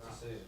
Yeah.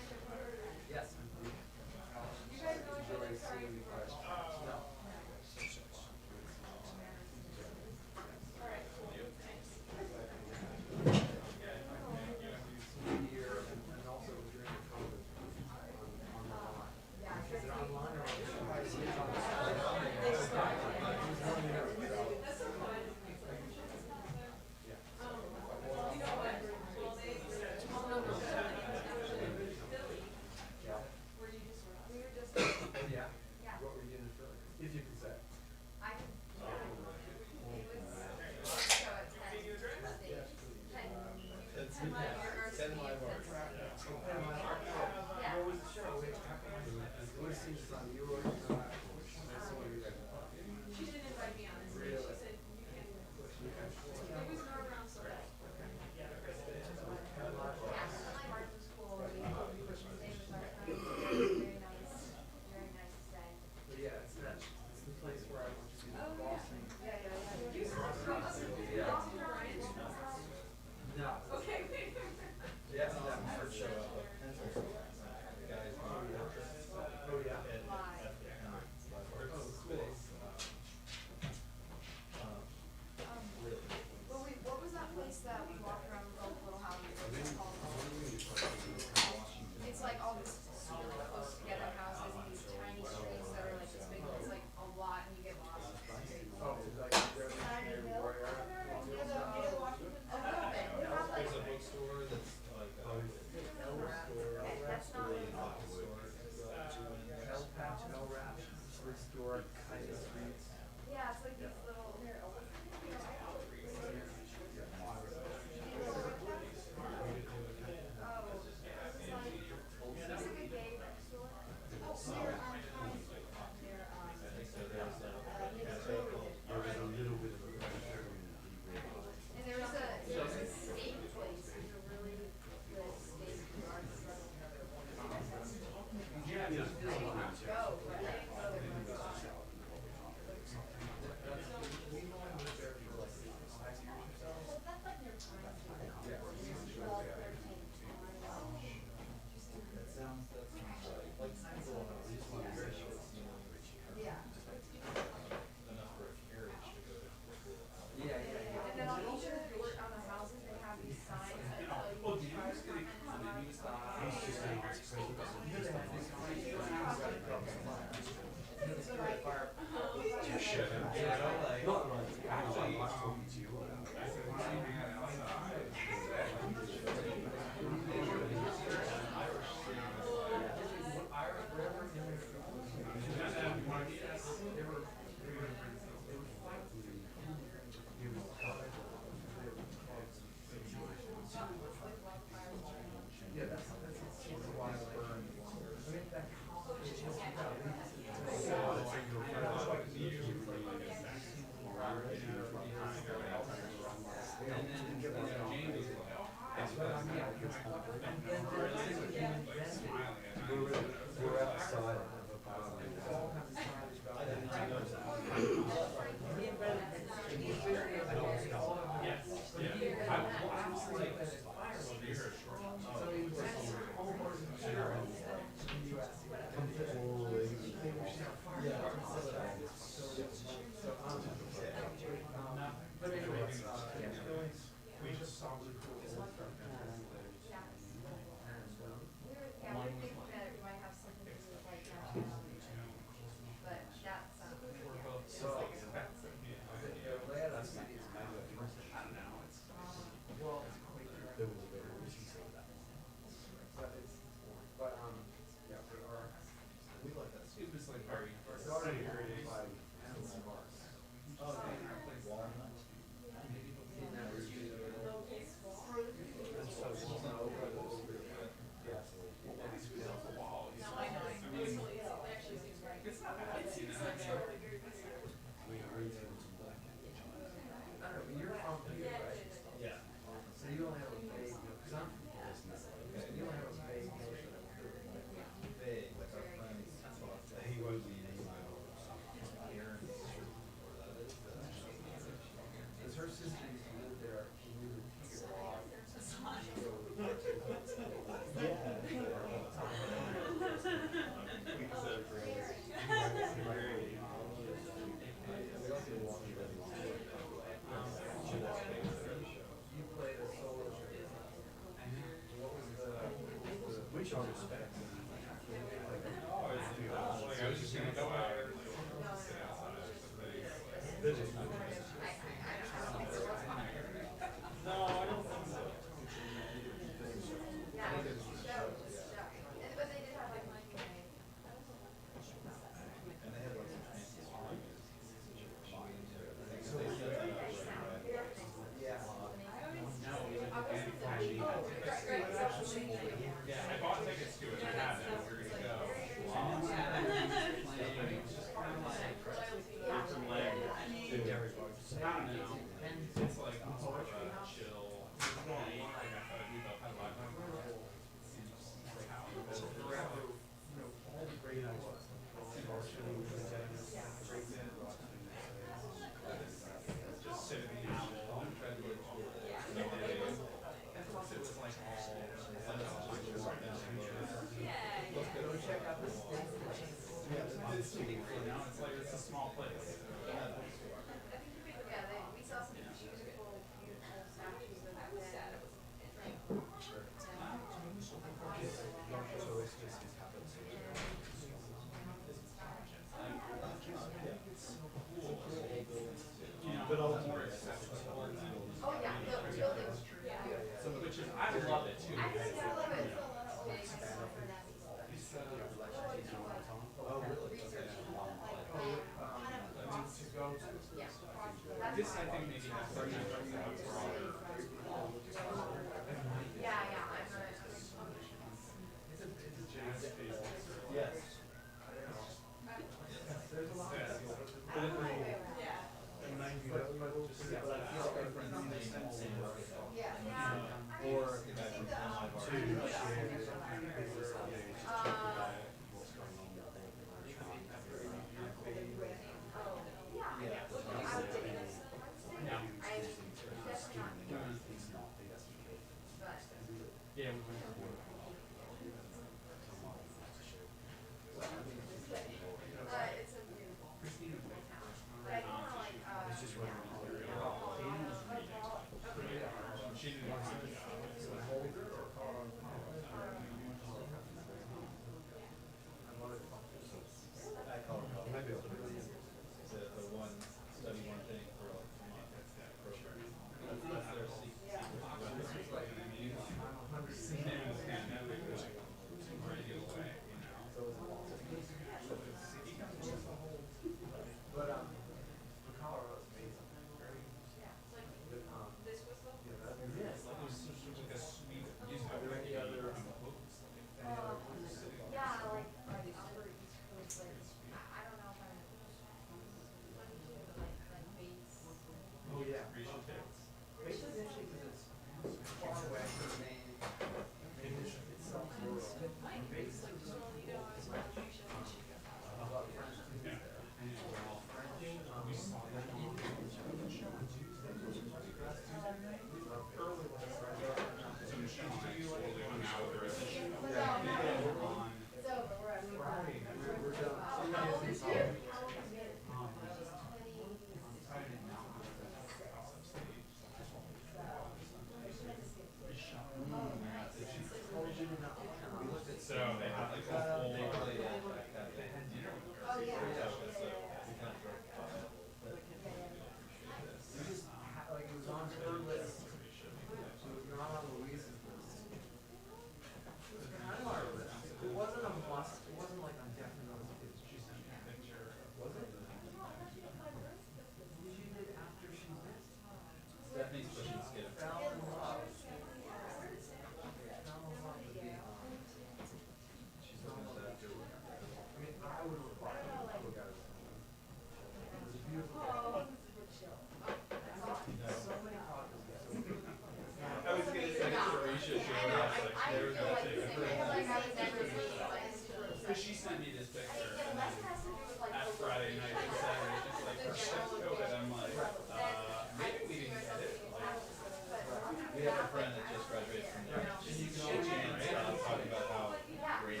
should show I know, us, like, I there was feel that like thing. the same. I feel like I would never be like super Cause she obsessed. sent me this picture and Unless then it has to do with like at the Friday night and Saturday, just like, the let's general go, and I'm like, then I maybe can we see didn't myself get it, being like. attached to it. But other than We have a that, friend like, that I just don't graduated from care, there. you know? And you can Shit, always right? talking about how Yeah. great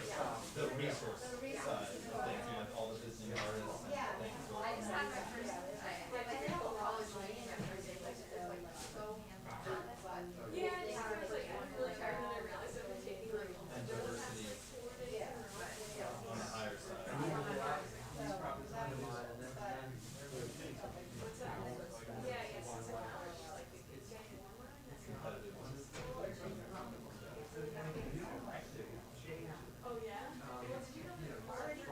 the resource side of things, like all the visiting artists and Yeah, things. I just had my first, I did have a college meeting at first, it was like so hands-on, but. Yeah, I just was like, I'm really tired and I realized I was taking like And diversity Yeah. on the higher side. what's that? Yeah, I guess it's like college, like it's getting warmer and it's not. Competitive. Oh yeah? Well, did you know that already?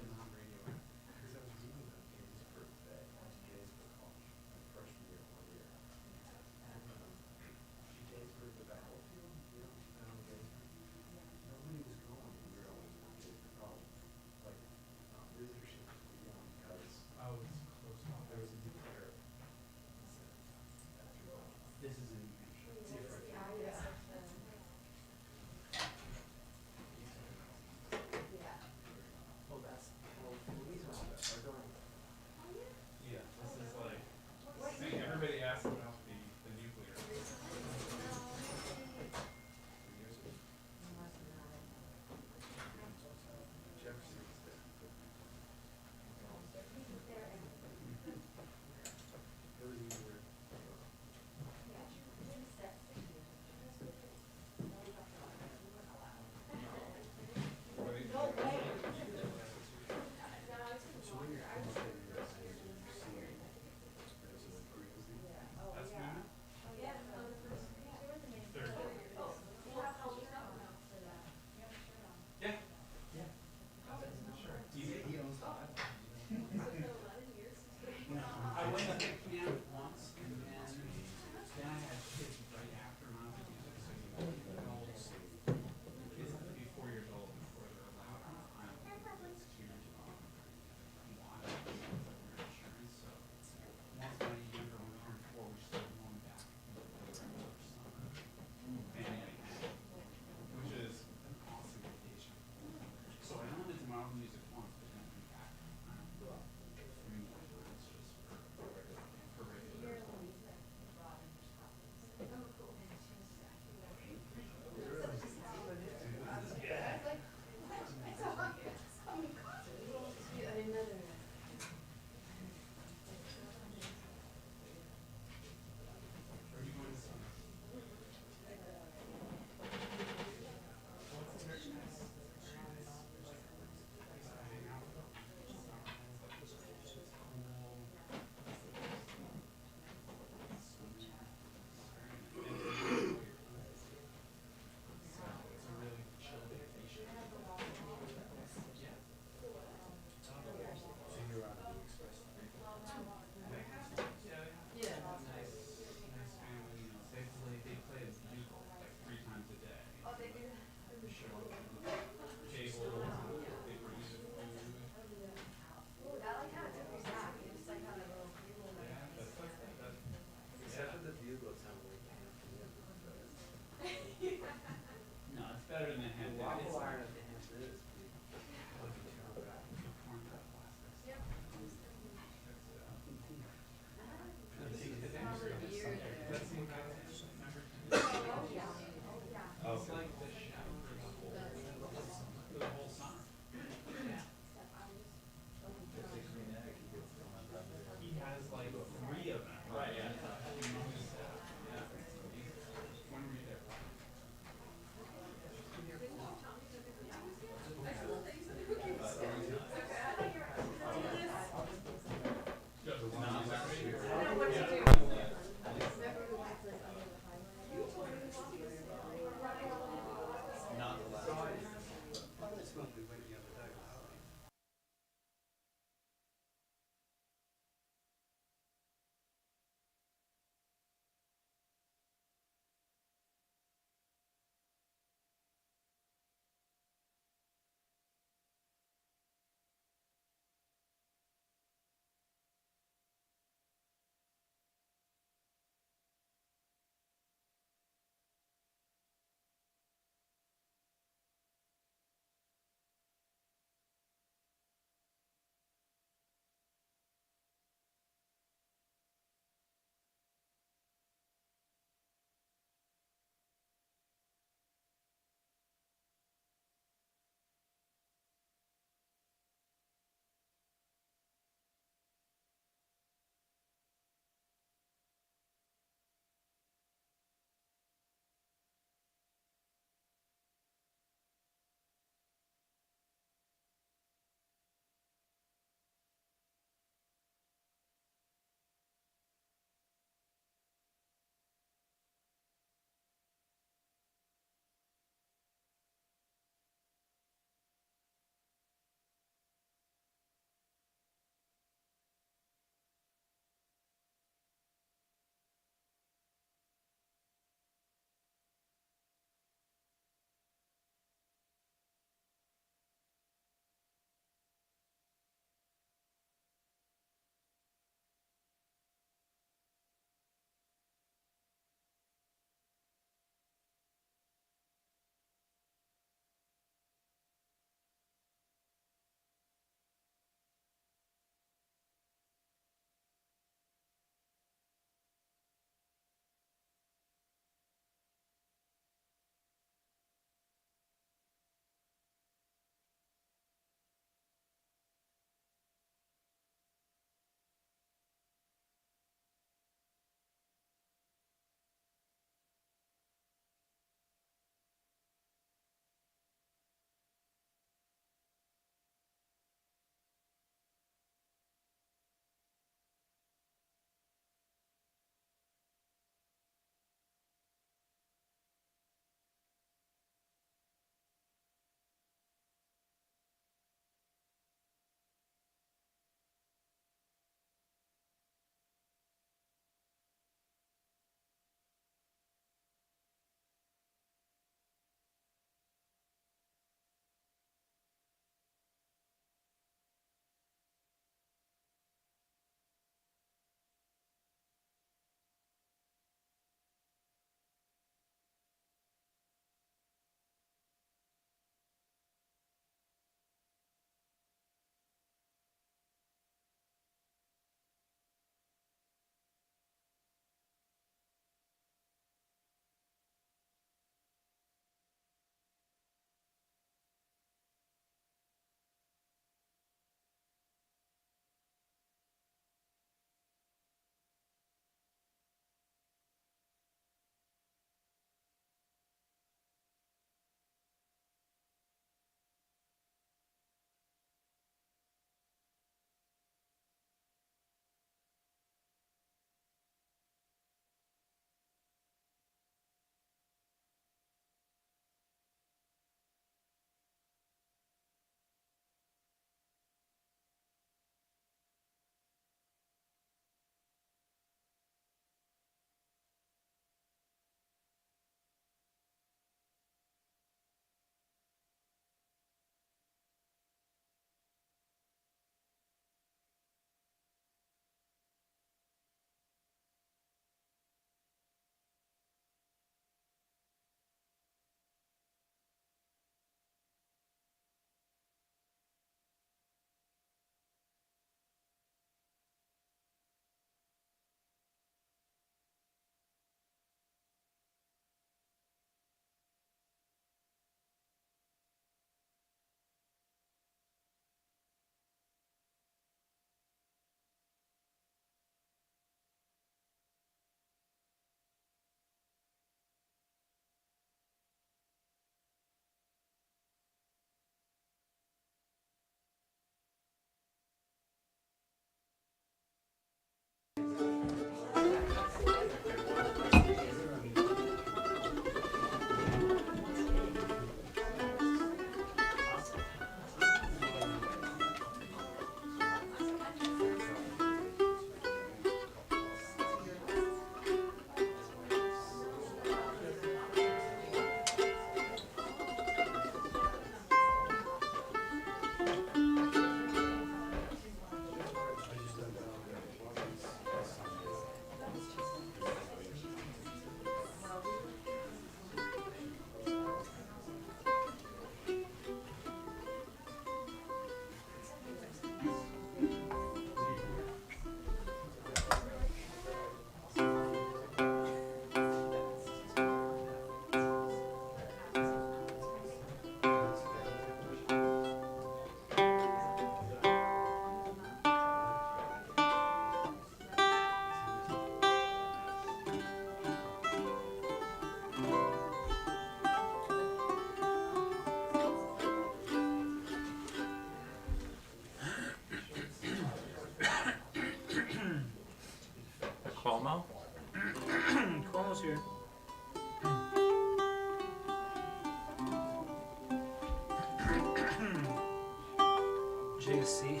JSC.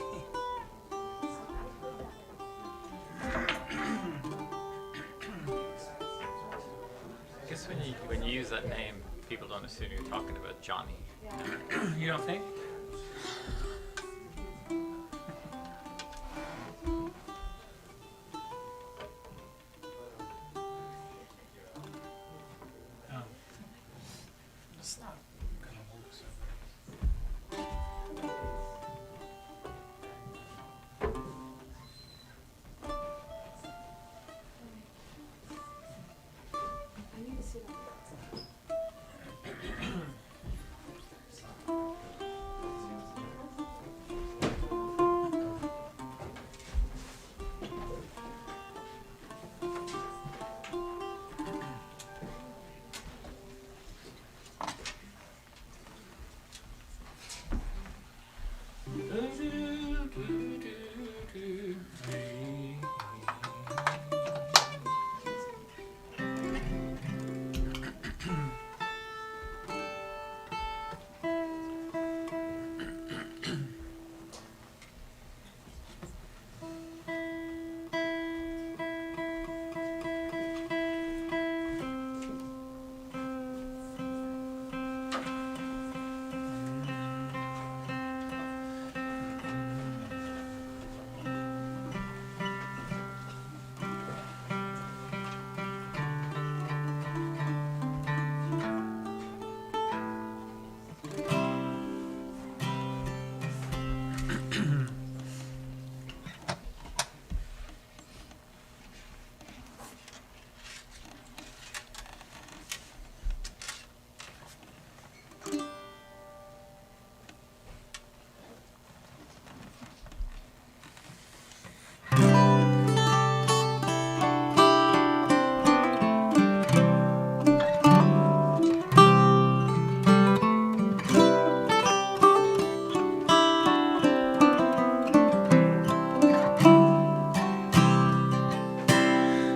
I guess when you use that name, people don't assume you're talking about Johnny. You don't think? Oh. It's not gonna work so I need to sit on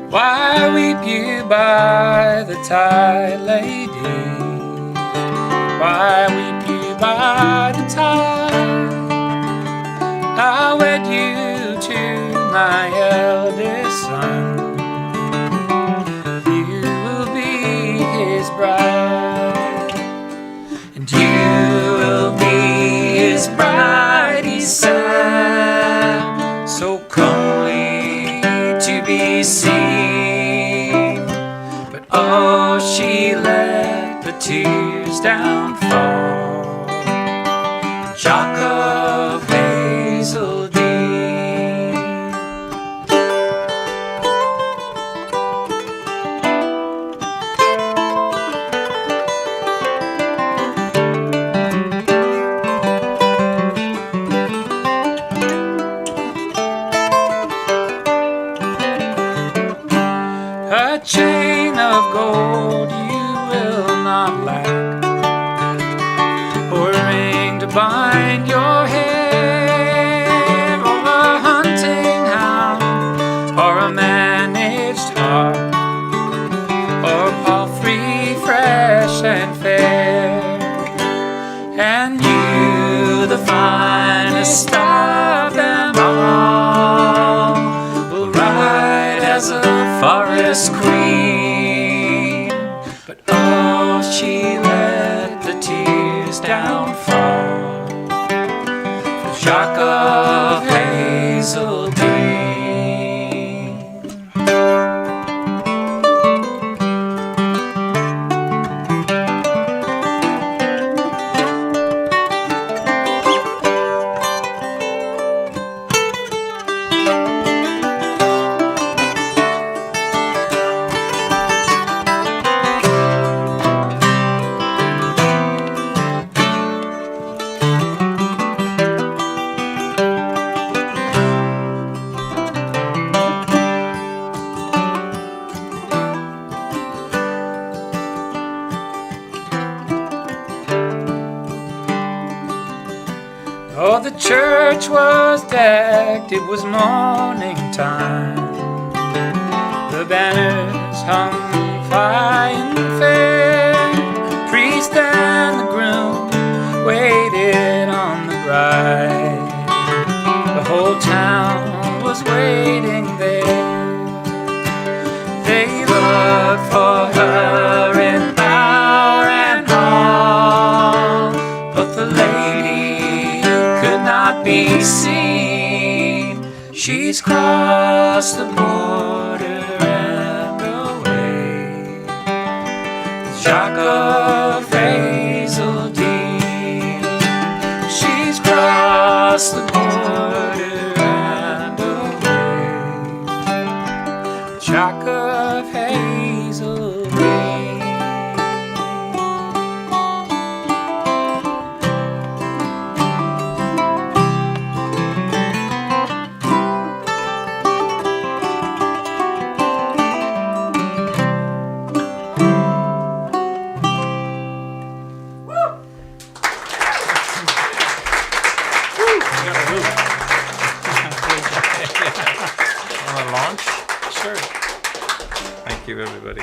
Why weep you by the tide, lady? Why weep you by the tide? I'll wed you to my eldest son. You will be his bride, and you will be his bride, he said, so comely to be seen. But oh, she let the tears down fall, Jock of Hazeldean. A chain of gold you will not lack, or a ring to bind your hair, or a hunting hound, or a managed heart, or palfrey fresh and fair. And you, the finest of them all, will ride as a forest queen. But oh, she let the tears down fall for Jock of Hazeldean. Oh, the church was decked, it was morning time. The banners hung fine and fair. Priest and the groom waited on the bride. be seen. She's crossed the border and away. Jack of Hazeldean. She's crossed the border and away. Jack of Hazeldean. Want to launch? Sure. Thank you, everybody.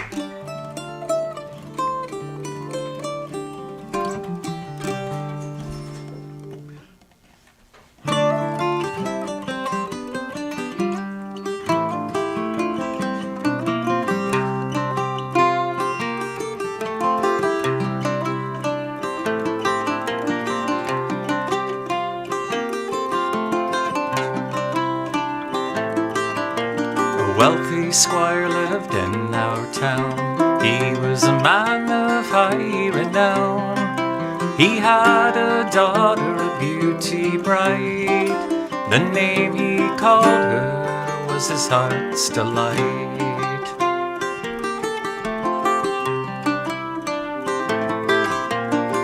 A wealthy squire lived in our town. He was a man of high renown. He had a daughter, a beauty bright. The name he called her was his heart's delight.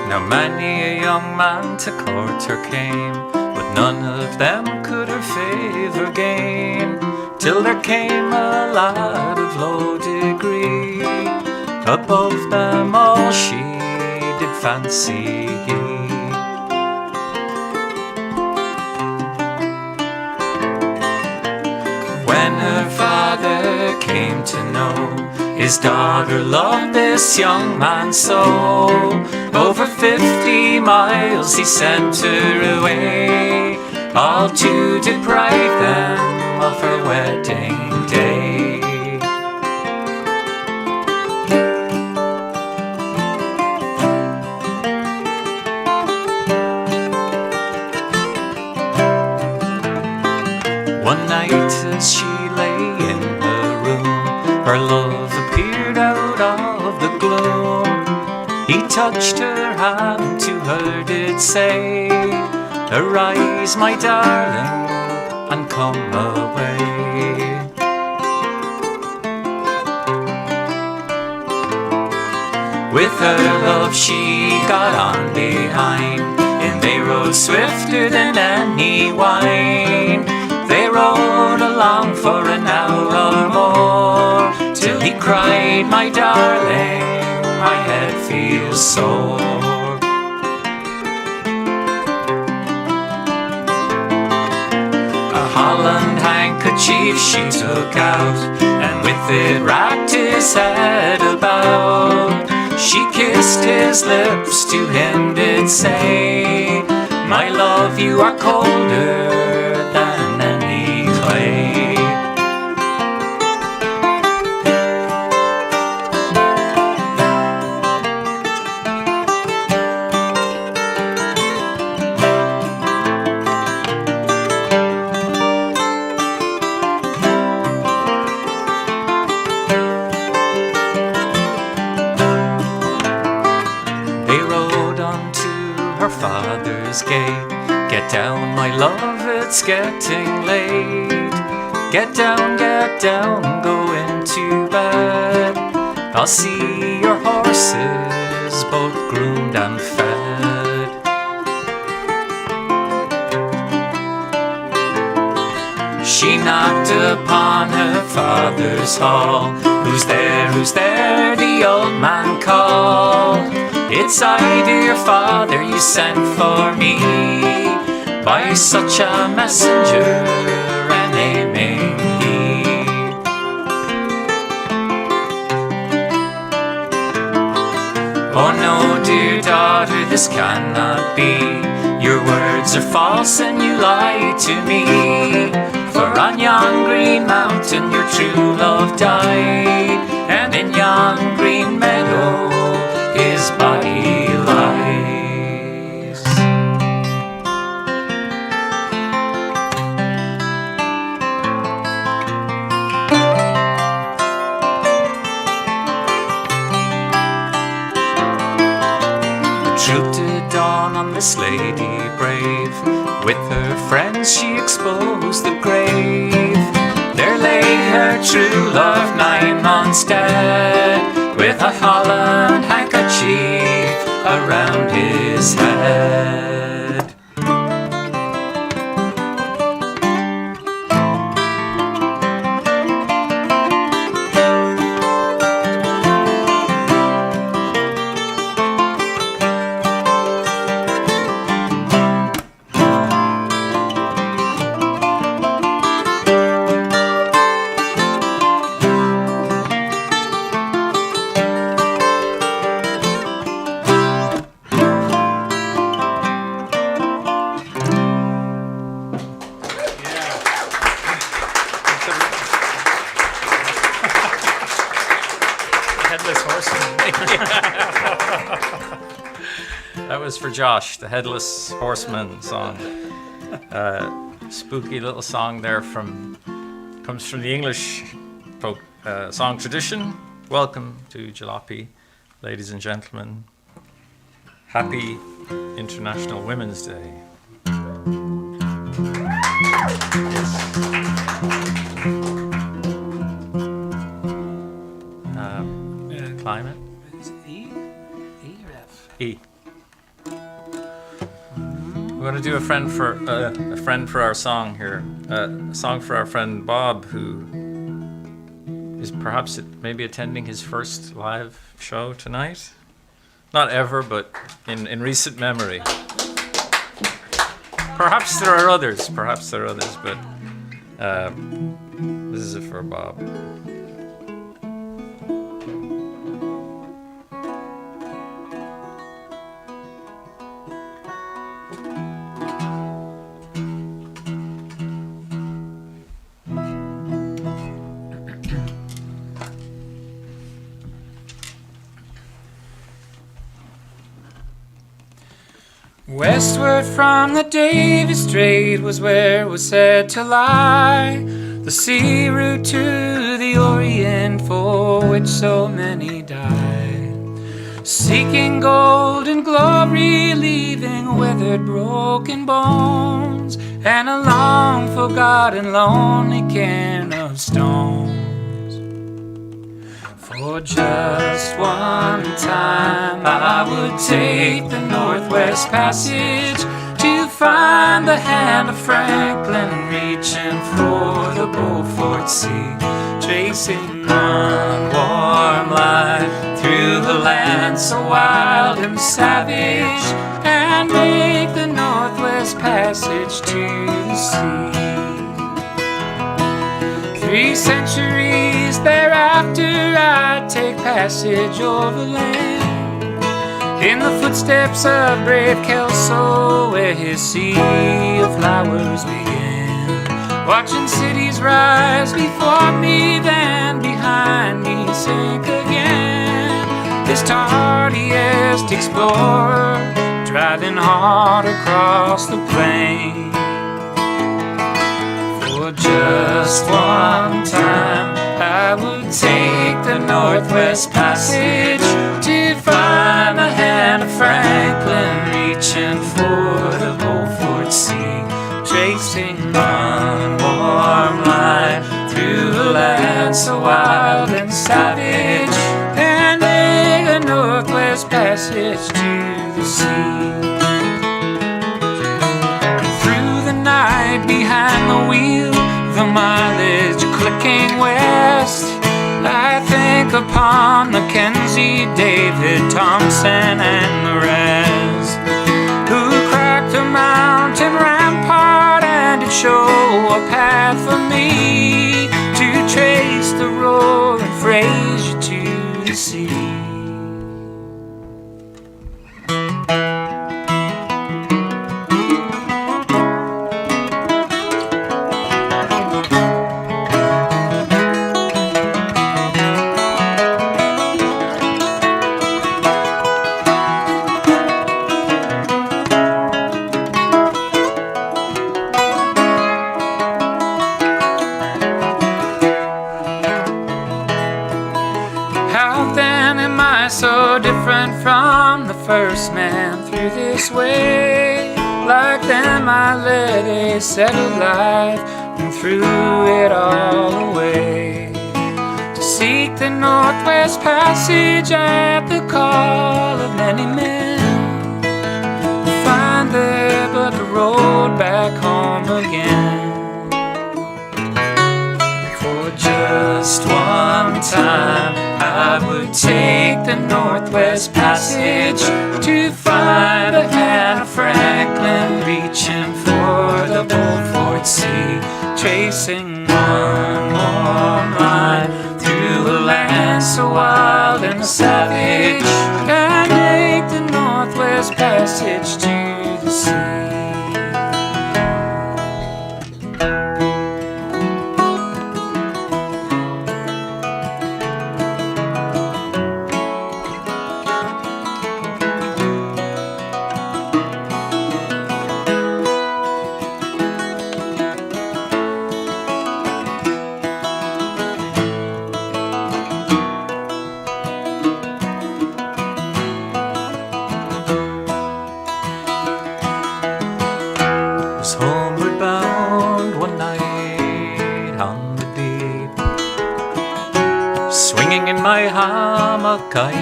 Now many a young man to court her came, but none of them could her favour gain. Till there came a lad of low degree, above them all she did fancy. When her father came to know his daughter loved this young man so, over 50 miles he sent her away, all to deprive them of her wedding day. One night as she lay in her room, her love appeared out of the gloom. He touched her hand, to her did say, "Arise, my darling, and come away." With her love she got on behind, and they rode swifter than any wine. They rode along for an hour or more, till he cried, "My darling, my head feels sore." A Holland handkerchief she took out, and with it wrapped his head about. She kissed his lips, to him did say, "My love, you are colder than any clay." Father's gate. "Get down, my love, it's getting late. Get down, go into bed. I'll see your horses both groomed and fed." She knocked upon her father's hall. "Who's there, who's there?" the old man called. "It's I, dear father, you sent for me, by such a messenger, and naming he." "Oh no, dear daughter, this cannot be. Your words are false and you lie to me. For on yon green mountain your true love died, and in yon green meadow his body lies." this lady brave. With her friends she exposed the grave. There lay her true love 9 months dead, with a Holland handkerchief around his head. Headless Horseman. That was for Josh, the Headless Horseman song. Spooky little song there comes from the English folk song tradition. Welcome to Jalopy, ladies and gentlemen. Happy International Women's Day. Climate? Is it E? E or F? E. We're going to do a friend for our song here. A song for our friend Bob, who is perhaps maybe attending his first live show tonight. Not ever, but in recent memory. Perhaps there are others, but this is it for Bob. Westward from the Davis Strait was where it was said to lie the sea route to the Orient, for which so many died, seeking gold and glory, leaving withered broken bones and a long forgotten lonely cairn of stones. For just one time I would take the Northwest Passage to find the hand of Franklin reaching for the Beaufort Sea, tracing one warm line through the land so wild and savage, and make the Northwest Passage to the sea. 3 centuries thereafter I'd take passage overland in the footsteps of brave Kelso, where his sea of flowers began, watching cities rise before me, then behind me sink again. This tardiest explorer driving hard across the plain. For just one time I would take the Northwest Passage to find the hand of Franklin reaching for the Beaufort Sea, tracing one warm line through the land so wild and savage, and make the Northwest Passage to the sea. Through the night behind the wheel, the mileage clicking west, I think upon Mackenzie, David, Thompson, and the rest, who cracked the mountain rampart and did show a path for me to trace the roaring Fraser to the sea. So different from the first man through this way. Like them I led a settled life and threw it all away to seek the Northwest Passage at the call of many men. Find there but the road back home again. For just one time I would take the Northwest Passage to find a Hannah Franklin reaching for the Beaufort Sea, tracing one warm line through a land so wild and savage. I make the Northwest Passage to the sea. Was homeward bound one night on the deep. Swinging in my hammock I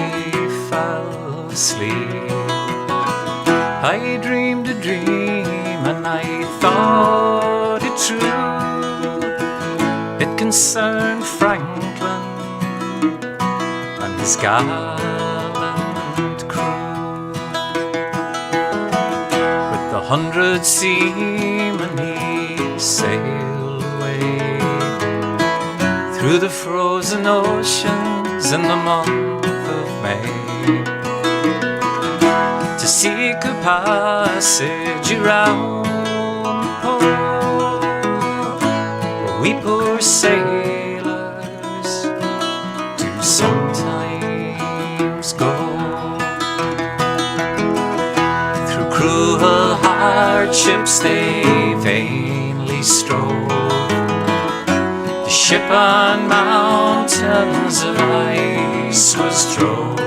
fell asleep. I dreamed a dream and I thought it true. It concerned Franklin and his gallant crew. With 100 seamen he sailed away through the frozen oceans in the month of May to seek a passage around the pole where we poor sailors do sometimes go. Through cruel hardships they vainly strove. The ship on mountains of ice was drove.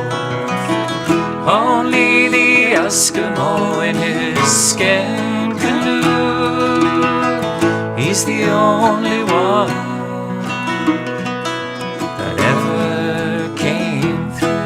Only the Eskimo in his skin canoe, he's the only one that ever came through.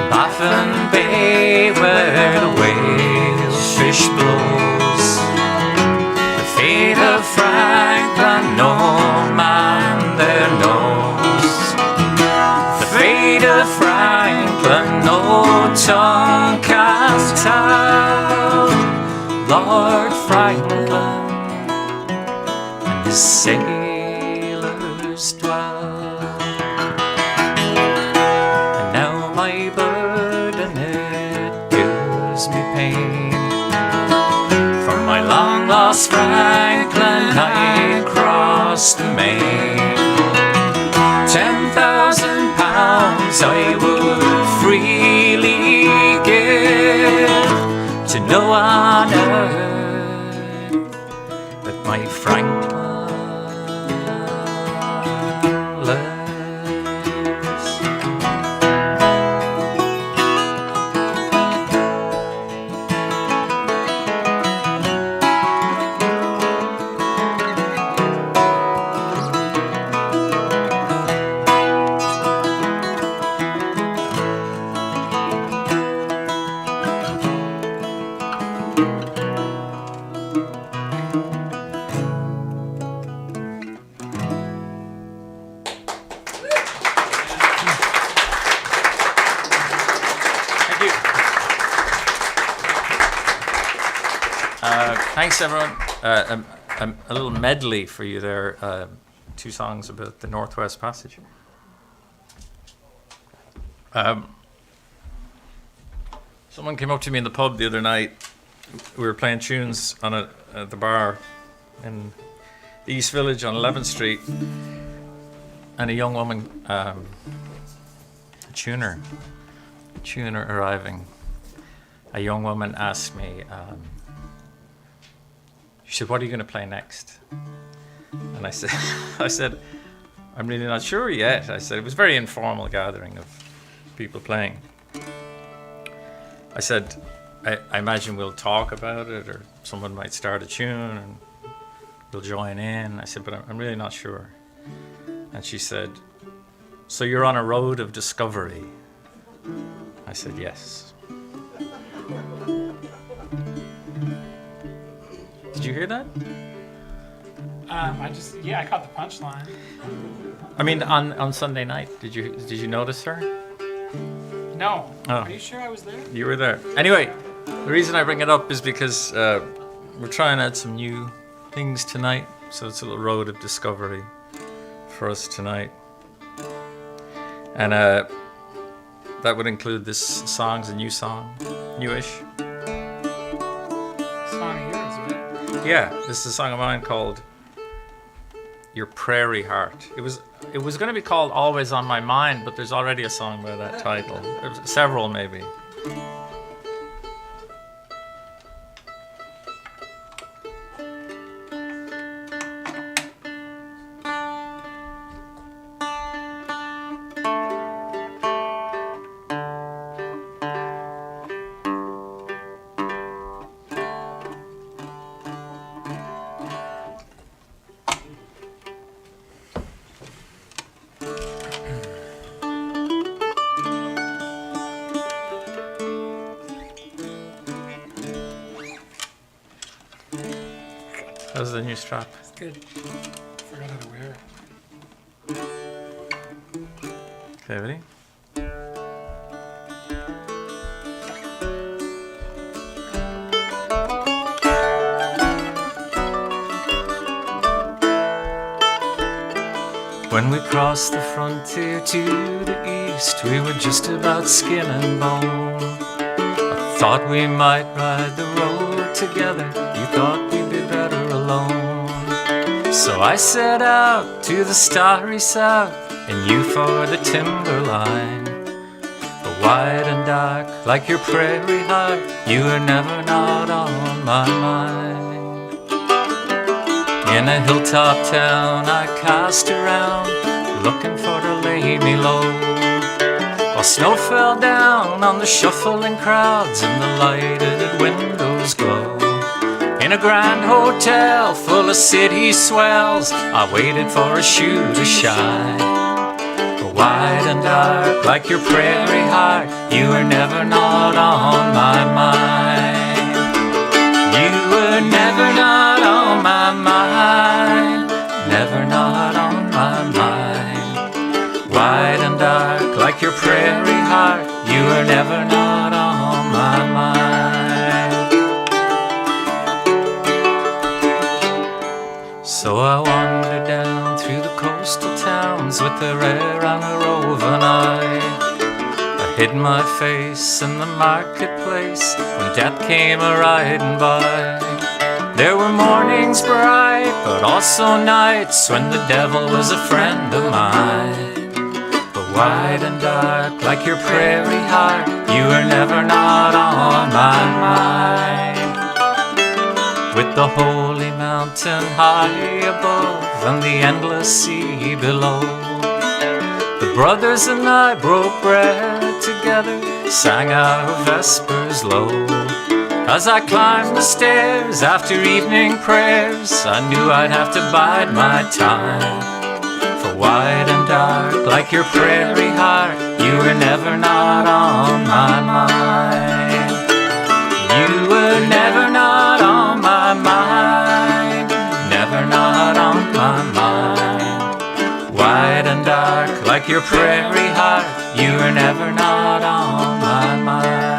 Baffin Bay where the whale fish blows, the fate of Franklin no man there knows. The fate of Franklin no tongue can tell. Lord Franklin and his sailors dwell. And now my burden it gives me pain. For my long lost Franklin I crossed the main. 10,000 pounds I would freely give to no one earth but my Franklin lives. Thanks, everyone. A little medley for you there. 2 songs about the Northwest Passage. Someone came up to me in the pub the other night. We were playing tunes at the bar in the East Village on 11th Street, and a young woman, a tuner arriving. A young woman asked me, she said, "What are you going to play next?" And I said, "I'm really not sure yet." I said, it was a very informal gathering of people playing. I said, I imagine we'll talk about it, or someone might start a tune and we'll join in. I said, but I'm really not sure. And she said, "So you're on a road of discovery?" I said, "Yes." Did you hear that? I caught the punchline. I mean, on Sunday night, did you notice her? No. Oh. Are you sure I was there? You were there. Anyway, the reason I bring it up is because we're trying out some new things tonight. So it's a little road of discovery for us tonight. And that would include this song's a new song, newish. Song of yours, right? Yeah, this is a song of mine called Your Prairie Heart. It was going to be called Always on My Mind, but there's already a song by that title. There's several, maybe. How's the new strap? It's good. Forgot how to wear it. Okay, ready? When we crossed the frontier to the east, we were just about skin and bone. I thought we might ride the road together. You thought we'd be better alone. So I set out to the starry south, and you for the timberline. But wide and dark, like your prairie heart, you were never not on my mind. In a hilltop town I cast around, looking for to lay me low, while snow fell down on the shuffling crowds and the lighted windows glow. In a grand hotel full of city swells, I waited for a shoe to shine. But wide and dark, like your prairie heart, you were never not on my mind. You were never not on my mind, never not on my mind. Wide and dark, like your prairie heart, you were never not on my mind. So I wandered down through the coastal towns with the rare on a roving eye. I hid my face in the marketplace when death came a-riding by. There were mornings bright, but also nights when the devil was a friend of mine. But wide and dark, like your prairie heart, you were never not on my mind. With the holy mountain high above and the endless sea below, the brothers and I broke bread together, sang our vespers low. As I climbed the stairs after evening prayers, I knew I'd have to bide my time. For wide and dark, like your prairie heart, you were never not on my mind. You were never not on my mind, never not on my mind. Wide and dark, like your prairie heart, you were never not on my mind.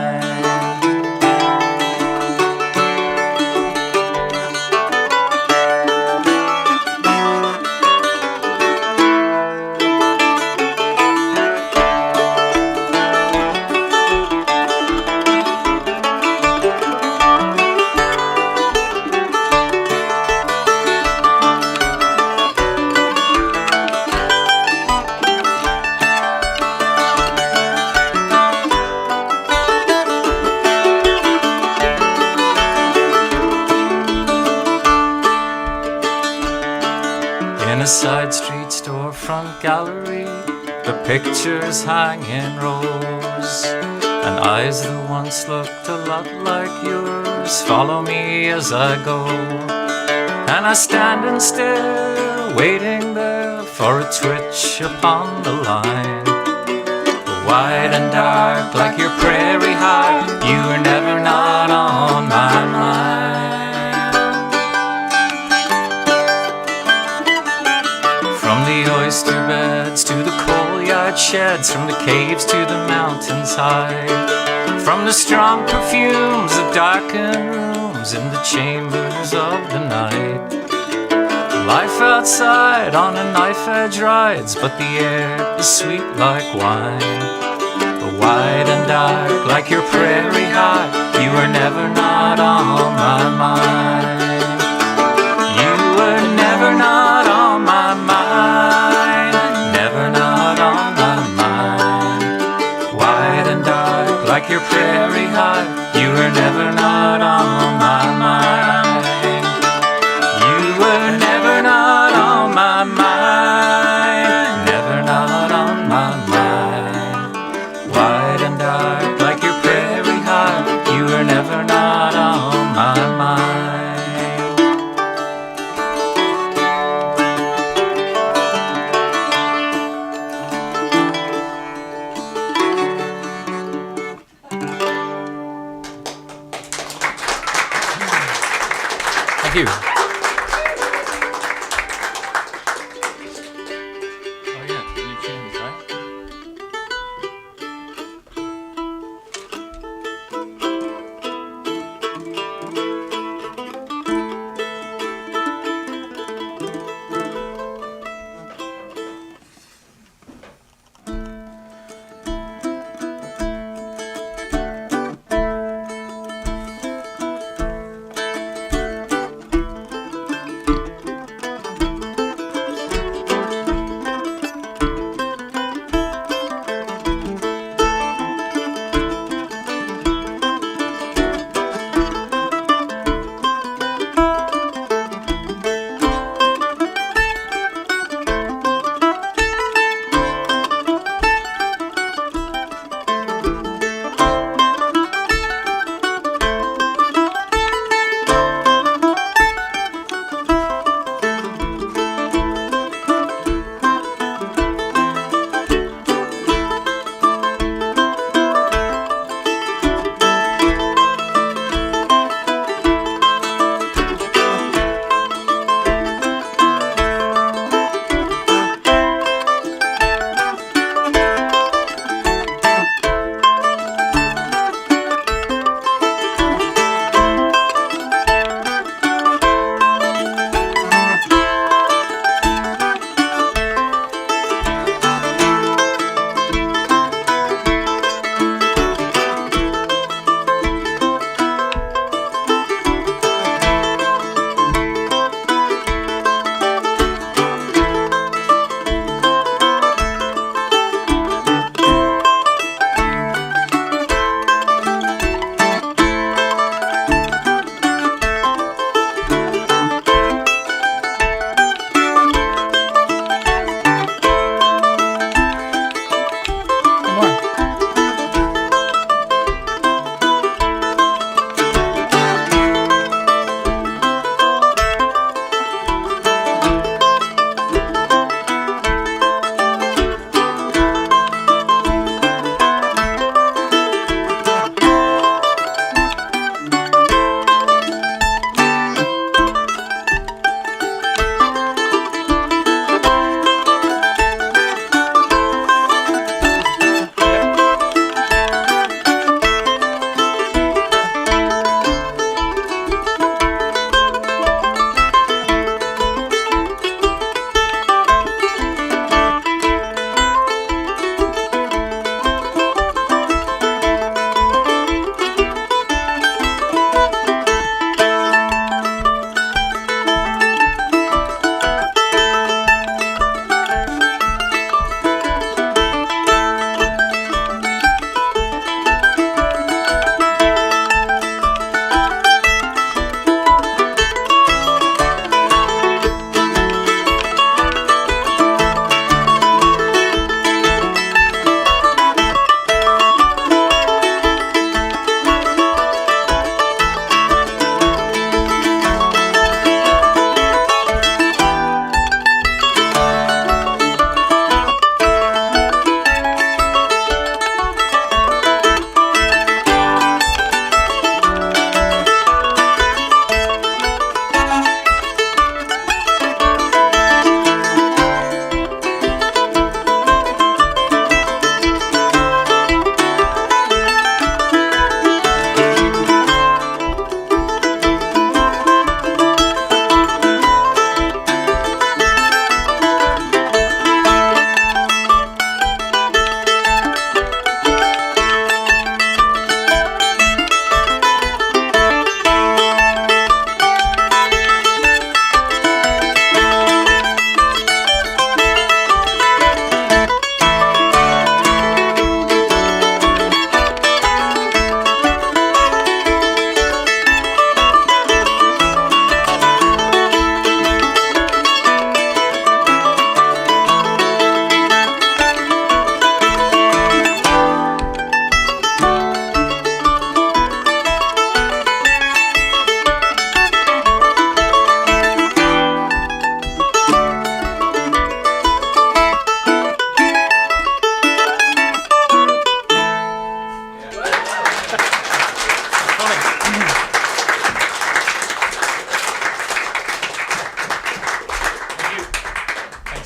a side street storefront gallery, the pictures hang in rows, and eyes that once looked a lot like yours follow me as I go. And I stand and stare, waiting there for a twitch upon the line. Wide and dark like your prairie heart, you were never not on my mind. From the oyster beds to the coal yard sheds, from the caves to the mountains high, from the strong perfumes of darkened rooms in the chambers of the night. Life outside on a knife edge rides, but the air is sweet like wine. Wide and dark like your prairie heart, you were never not on my mind. You were never not on my mind, never not on my mind. Wide and dark like your prairie heart, you were never not on my mind. You were never not on my mind, never not on my mind. Wide and dark like your prairie heart, you were never not on my mind.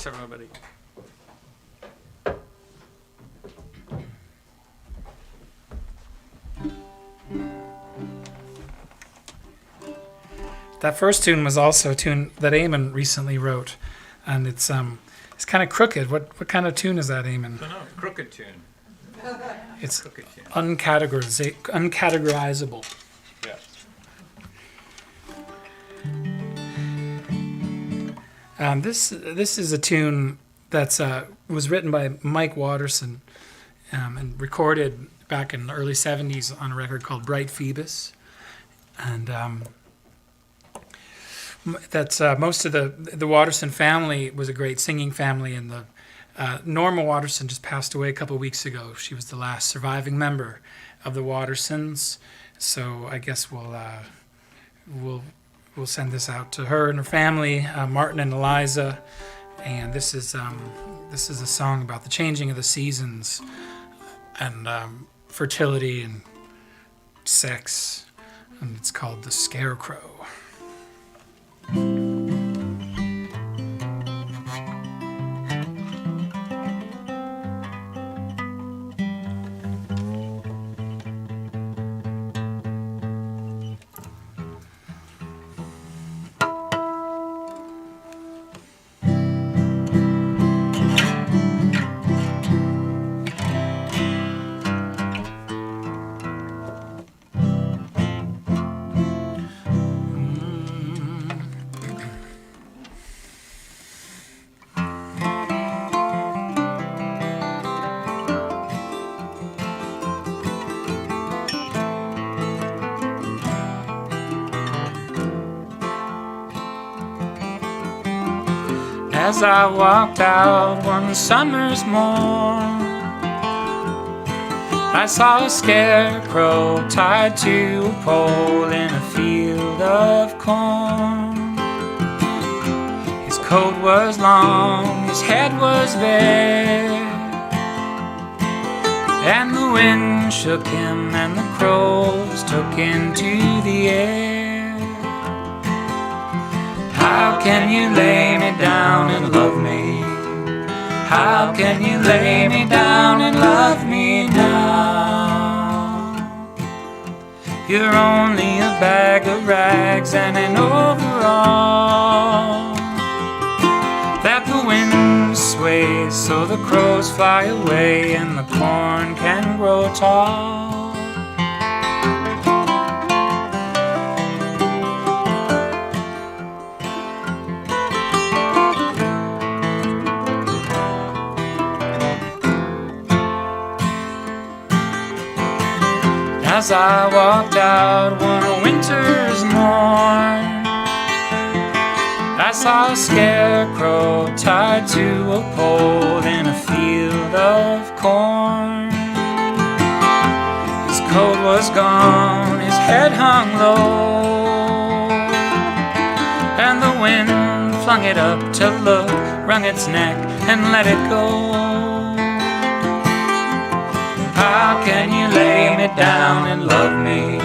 Thanks, everybody. That first tune was also a tune that Eamon recently wrote, and it's kind of crooked. What kind of tune is that, Eamon? No, crooked tune. It's Crooked tune. uncategorizable. Yeah. This is a tune that's was written by Mike Watterson and recorded back in the early '70s on a record called Bright Phoebus, and that's most of the Watterson family was a great singing family, and the Norma Watterson just passed away a couple of weeks ago. She was the last surviving member of the Wattersons, so I guess we'll send this out to her and her family, Martin and Eliza, and this is a song about the changing of the seasons and fertility and sex, and it's called The Scarecrow. As I walked out one summer's morn, I saw a scarecrow tied to a pole in a field of corn. His coat was long, his head was bare, and the wind shook him and the crows took into the air. How can you lay me down and love me? How can you lay me down and love me now? You're only a bag of rags and an overall that the wind sways so the crows fly away and the corn can grow tall. As I walked out one winter's morn, I saw a scarecrow tied to a pole in a field of corn. His coat was gone, his head hung low, and the wind flung it up to look, wrung its neck and let it go. How can you lay me down and love me?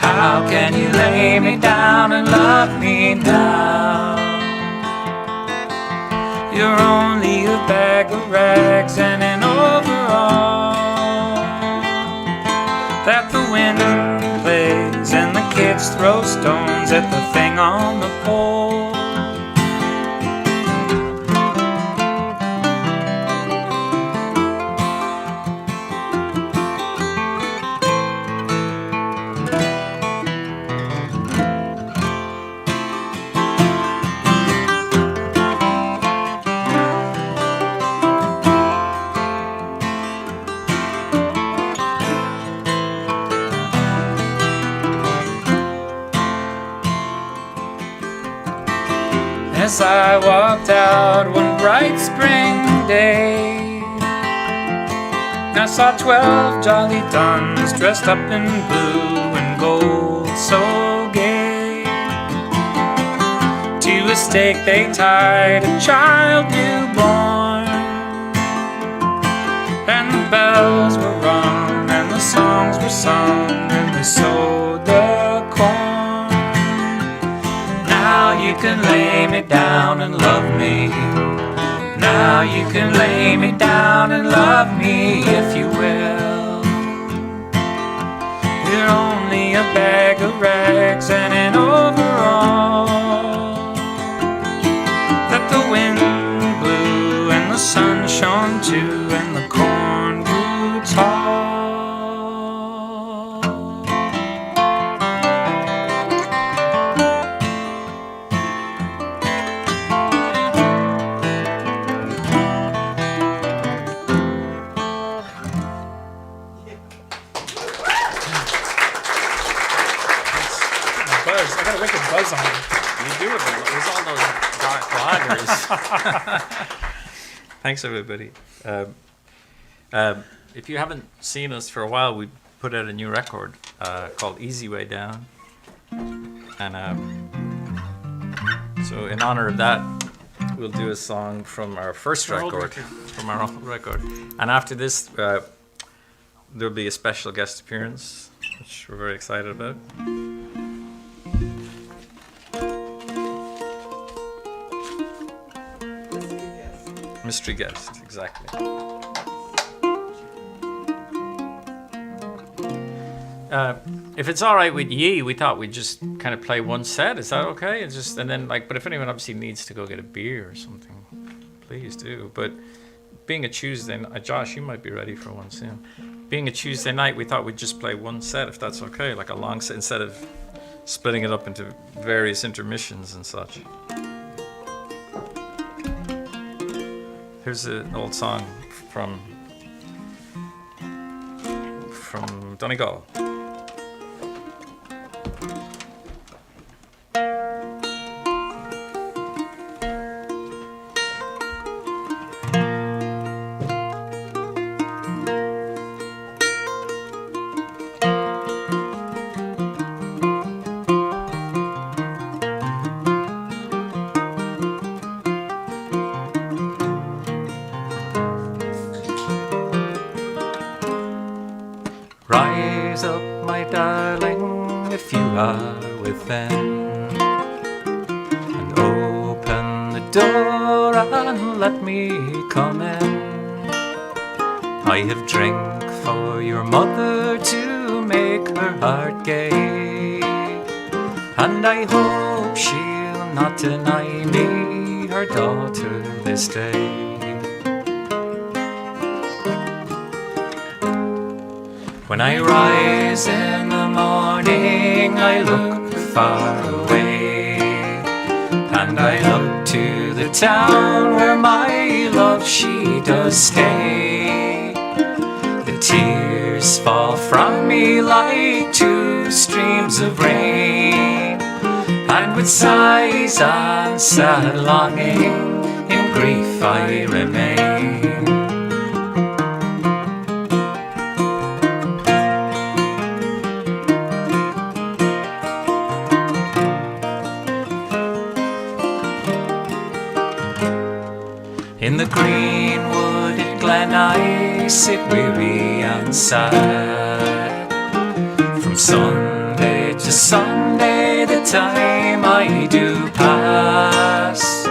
How can you lay me down and love me now? You're only a bag of rags and an overall that the wind plays and the kids throw stones at the thing on the pole. As I walked out one bright spring day, I saw 12 jolly duns dressed up in blue and gold, so gay. To a stake they tied a child newborn, and the bells were rung and the songs were sung, and they sowed the corn. Now you can lay me down and love me. Now you can lay me down and love me if you will. You're only a bag of rags and an overall that the wind blew and the sun shone too and the corn grew tall. Buzz. I got a wicked buzz on it. You do it. There's all those dark lagers. Thanks, everybody. If you haven't seen us for a while, we put out a new record called Easy Way Down. And so in honor of that, we'll do a song from our first Our old record. record. From our old record. And after this, there'll be a special guest appearance, which we're very excited about. Mystery guest, exactly. If it's all right with ye, we thought we'd just kind of play one set. Is that okay? It's just, and then but if anyone obviously needs to go get a beer or something, please do. But being a Tuesday night, Josh, you might be ready for one soon. Being a Tuesday night, we thought we'd just play one set, if that's okay, like a long set, instead of splitting it up into various intermissions and such. Here's an old song from Donegal. Rise up, my darling, if you are within, and open the door and let me come in. I have drink for your mother to make her heart gay, and I hope she'll not deny me her daughter this day. When I rise in the morning, I look far away, and I look to the town where my love she does stay. The tears fall from me like two streams of rain, and with sighs and sad longing, in grief I remain. In the green wooded glen I sit weary and sad. From Sunday to Sunday the time I do pass,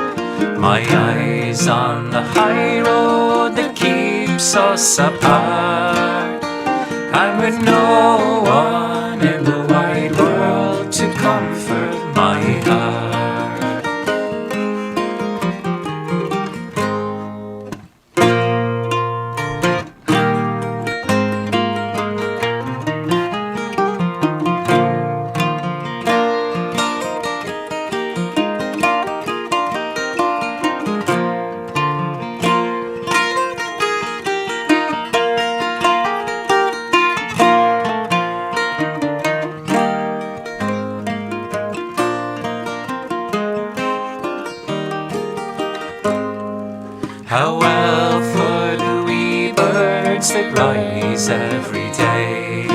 my eyes on the high road that keeps us apart, and with no one in the wide world to comfort my heart. How well for the wee birds that rise every day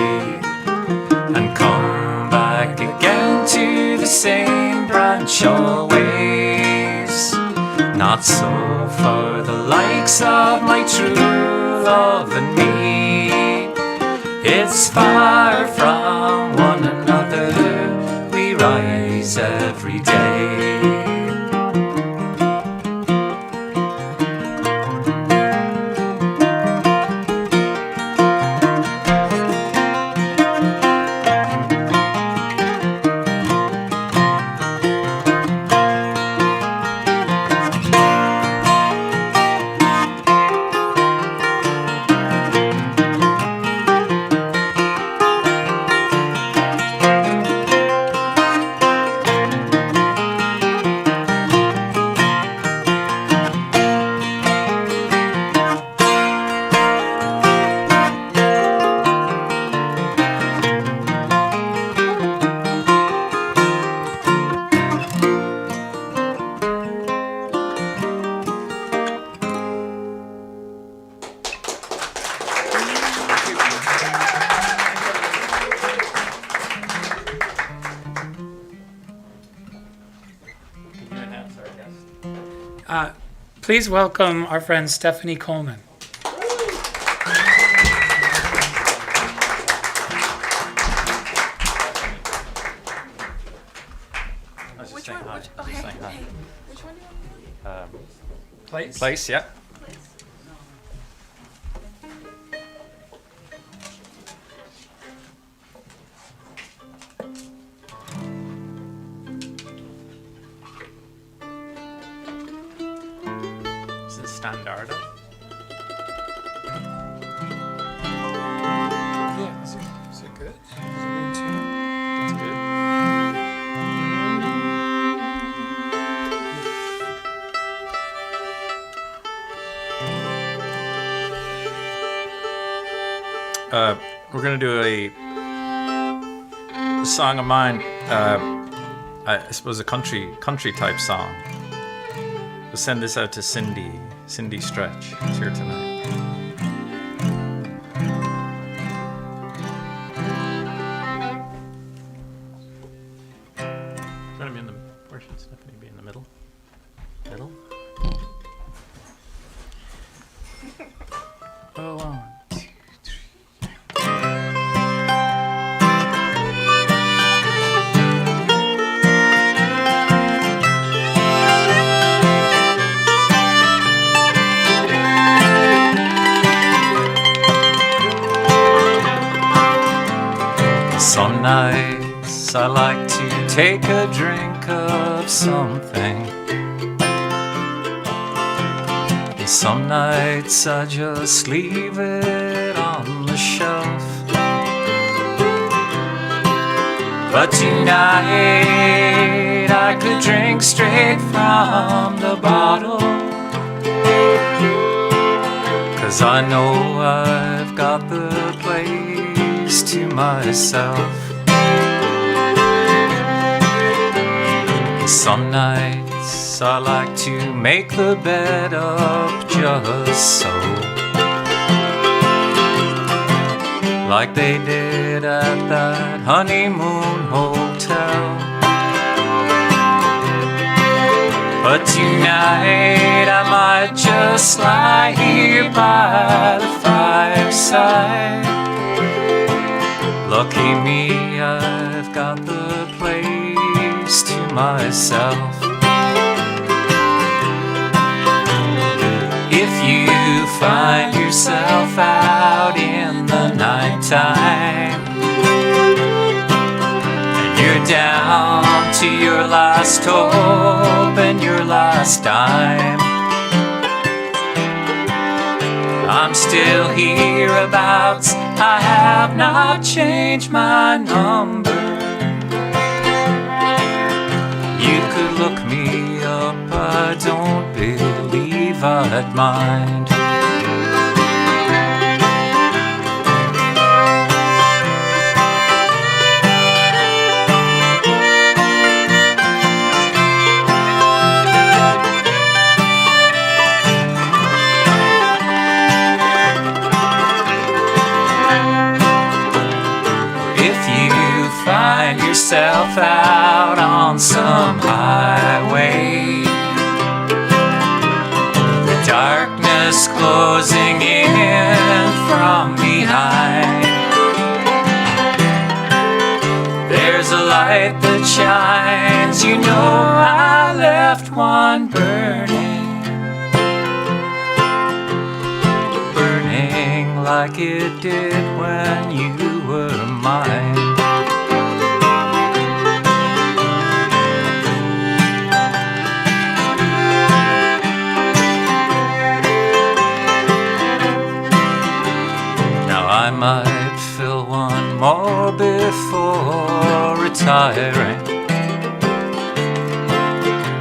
and come back again to the same branch always. Not so for the likes of my true love and me. It's far from one another we rise every day. Please welcome our friend Stephanie Coleman. Which one? Hey, which one do you want to do? Place? Yeah. Is it Standardo? Yeah, is it good? Is it good too? It's good. We're gonna do a song of mine. I suppose a country type song. We'll send this out to Cindy Stretch, who's here tonight. Gonna be in the. Where should Stephanie be in the middle? Middle. Oh, 1, 2, 3. Some nights I like to take a drink of something. And some nights I just leave it on the shelf. But tonight I could drink straight from the bottle, 'cause I know I've got the place to myself. Some nights I like to make the bed up just so, like they did at that honeymoon hotel. But tonight I might just lie here by the fireside. Lucky me, I've got the place to myself. If you find yourself out in the nighttime and you're down to your last hope and your last dime, I'm still hereabouts, I have not changed my number. You could look me up, I don't believe I'd mind. Find yourself out on some highway, the darkness closing in from behind. There's a light that shines, you know I left one burning, burning like it did when you were mine. I might fill one more before retiring.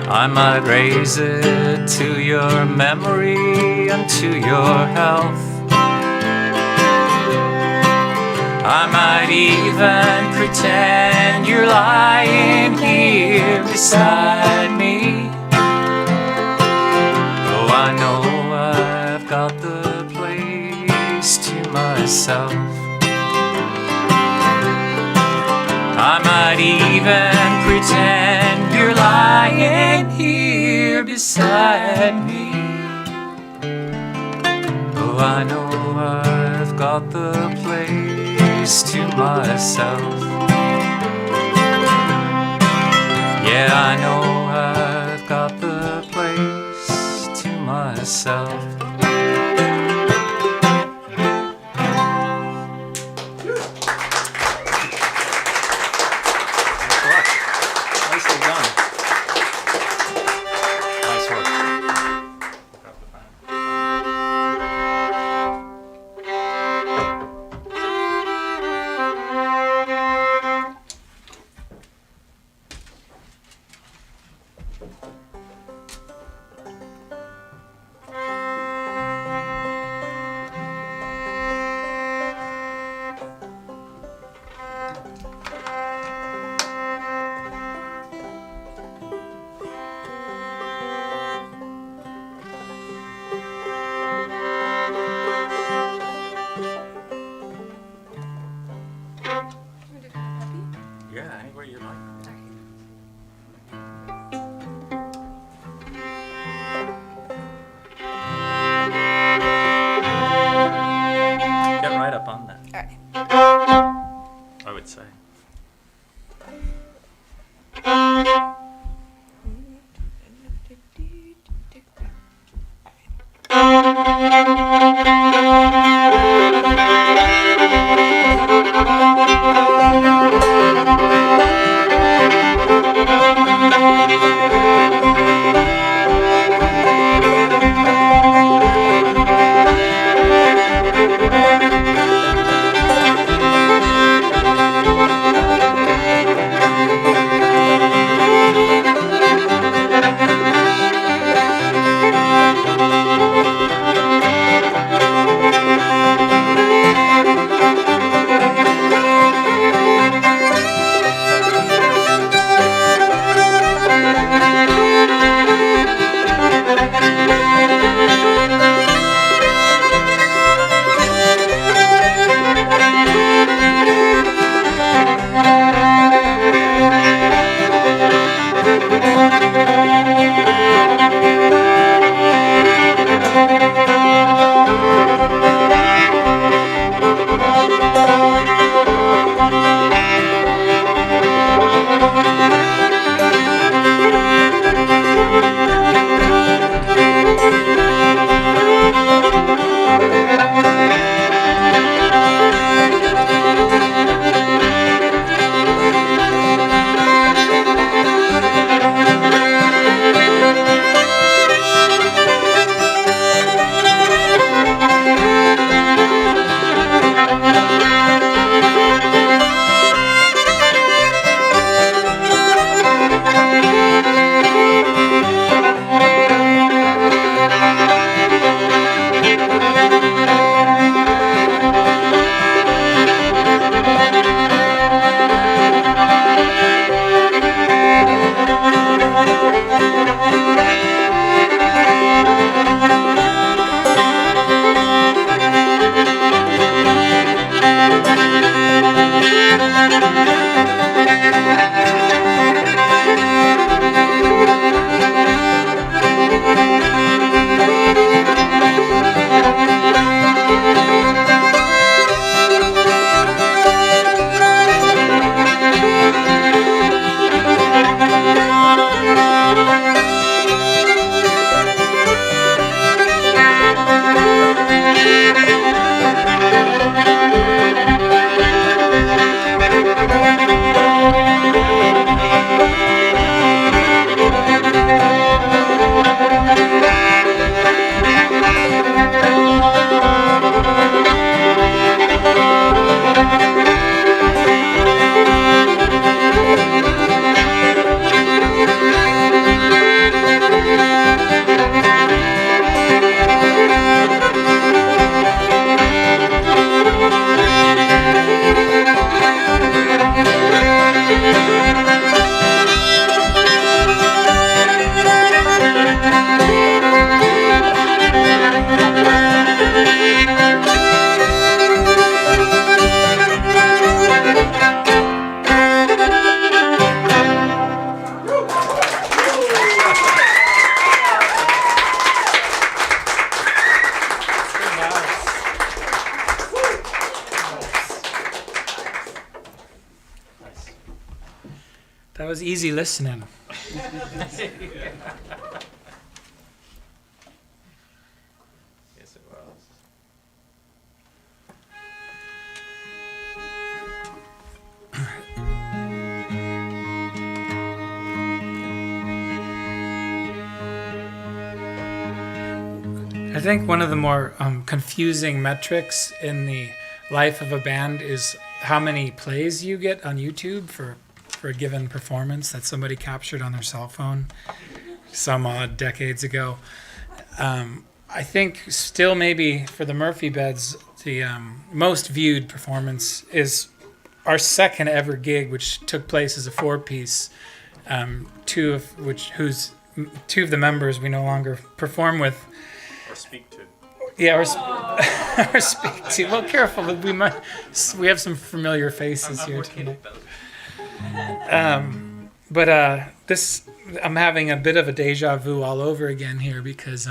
I might raise it to your memory and to your health. I might even pretend you're lying here beside me. Oh, I know I've got the place to myself. I might even pretend you're lying here here beside me. Oh, I know I've got the place to myself. Yeah, I know I've got the place to myself. Nicely done. Nice work. easy listening. Yes, it was. I think one of the more confusing metrics in the life of a band is how many plays you get on YouTube for a given performance that somebody captured on their cell phone some odd decades ago. I think still maybe for the Murphy Beds, the most viewed performance is our second ever gig, which took place as a four-piece. Two of the members we no longer perform with. Or speak to. Yeah, or speak to. Well, careful, but we have some familiar faces here tonight. This I'm having a bit of a deja vu all over again here because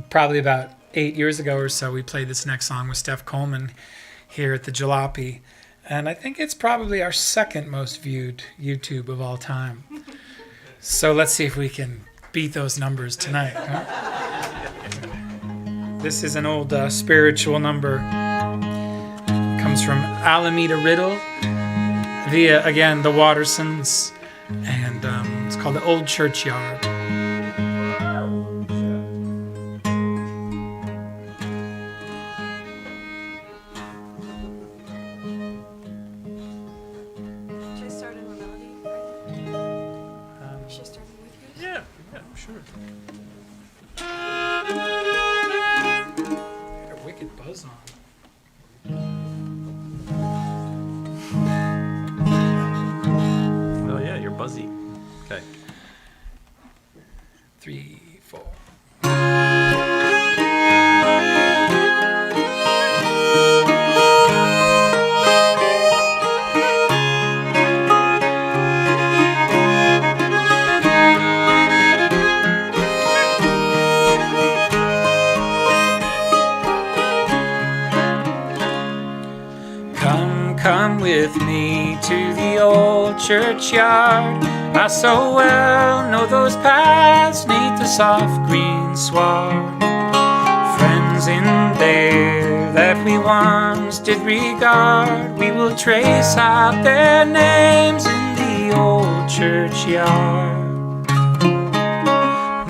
probably about 8 years ago or so we played this next song with Steph Coleman here at the Jalopy, and I think it's probably our second most viewed YouTube of all time. So let's see if we can beat those numbers tonight. Huh? This is an old spiritual number. Comes from Alameda Riddle via, again, the Wattersons, and it's called The Old Churchyard. Should I start in a melody? Should I start with you? Yeah, sure. Got a wicked buzz on. Well, yeah, you're buzzy. Okay. 3, 4. Come with me to the old churchyard. I so well know those paths neath the soft green sward. Friends in there that we once did regard, we will trace out their names in the old churchyard.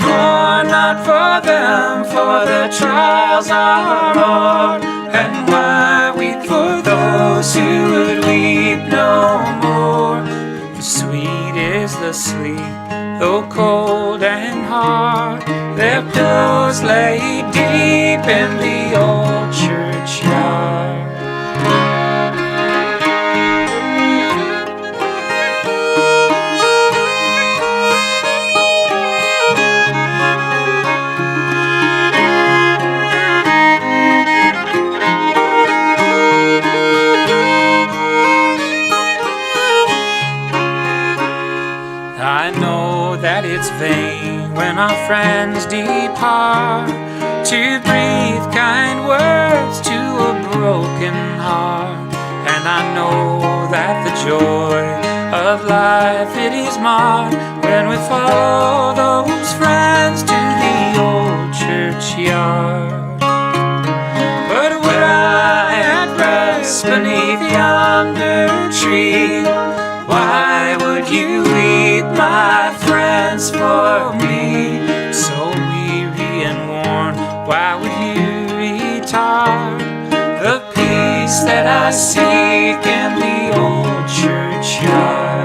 Mourn not for them, for the trials are o'er, and why weep for those who would weep no more? For sweet is the sleep, though cold and hard, their pillows lay deep in the old churchyard. I know that it's vain when our friends depart to breathe kind words to a broken heart. And I know that the joy of life, it is marred when we follow those friends to the old churchyard. But were I at rest beneath yonder tree, why would you weep, my friends, for me? So weary and worn, why would you retard the peace that I seek in the old churchyard?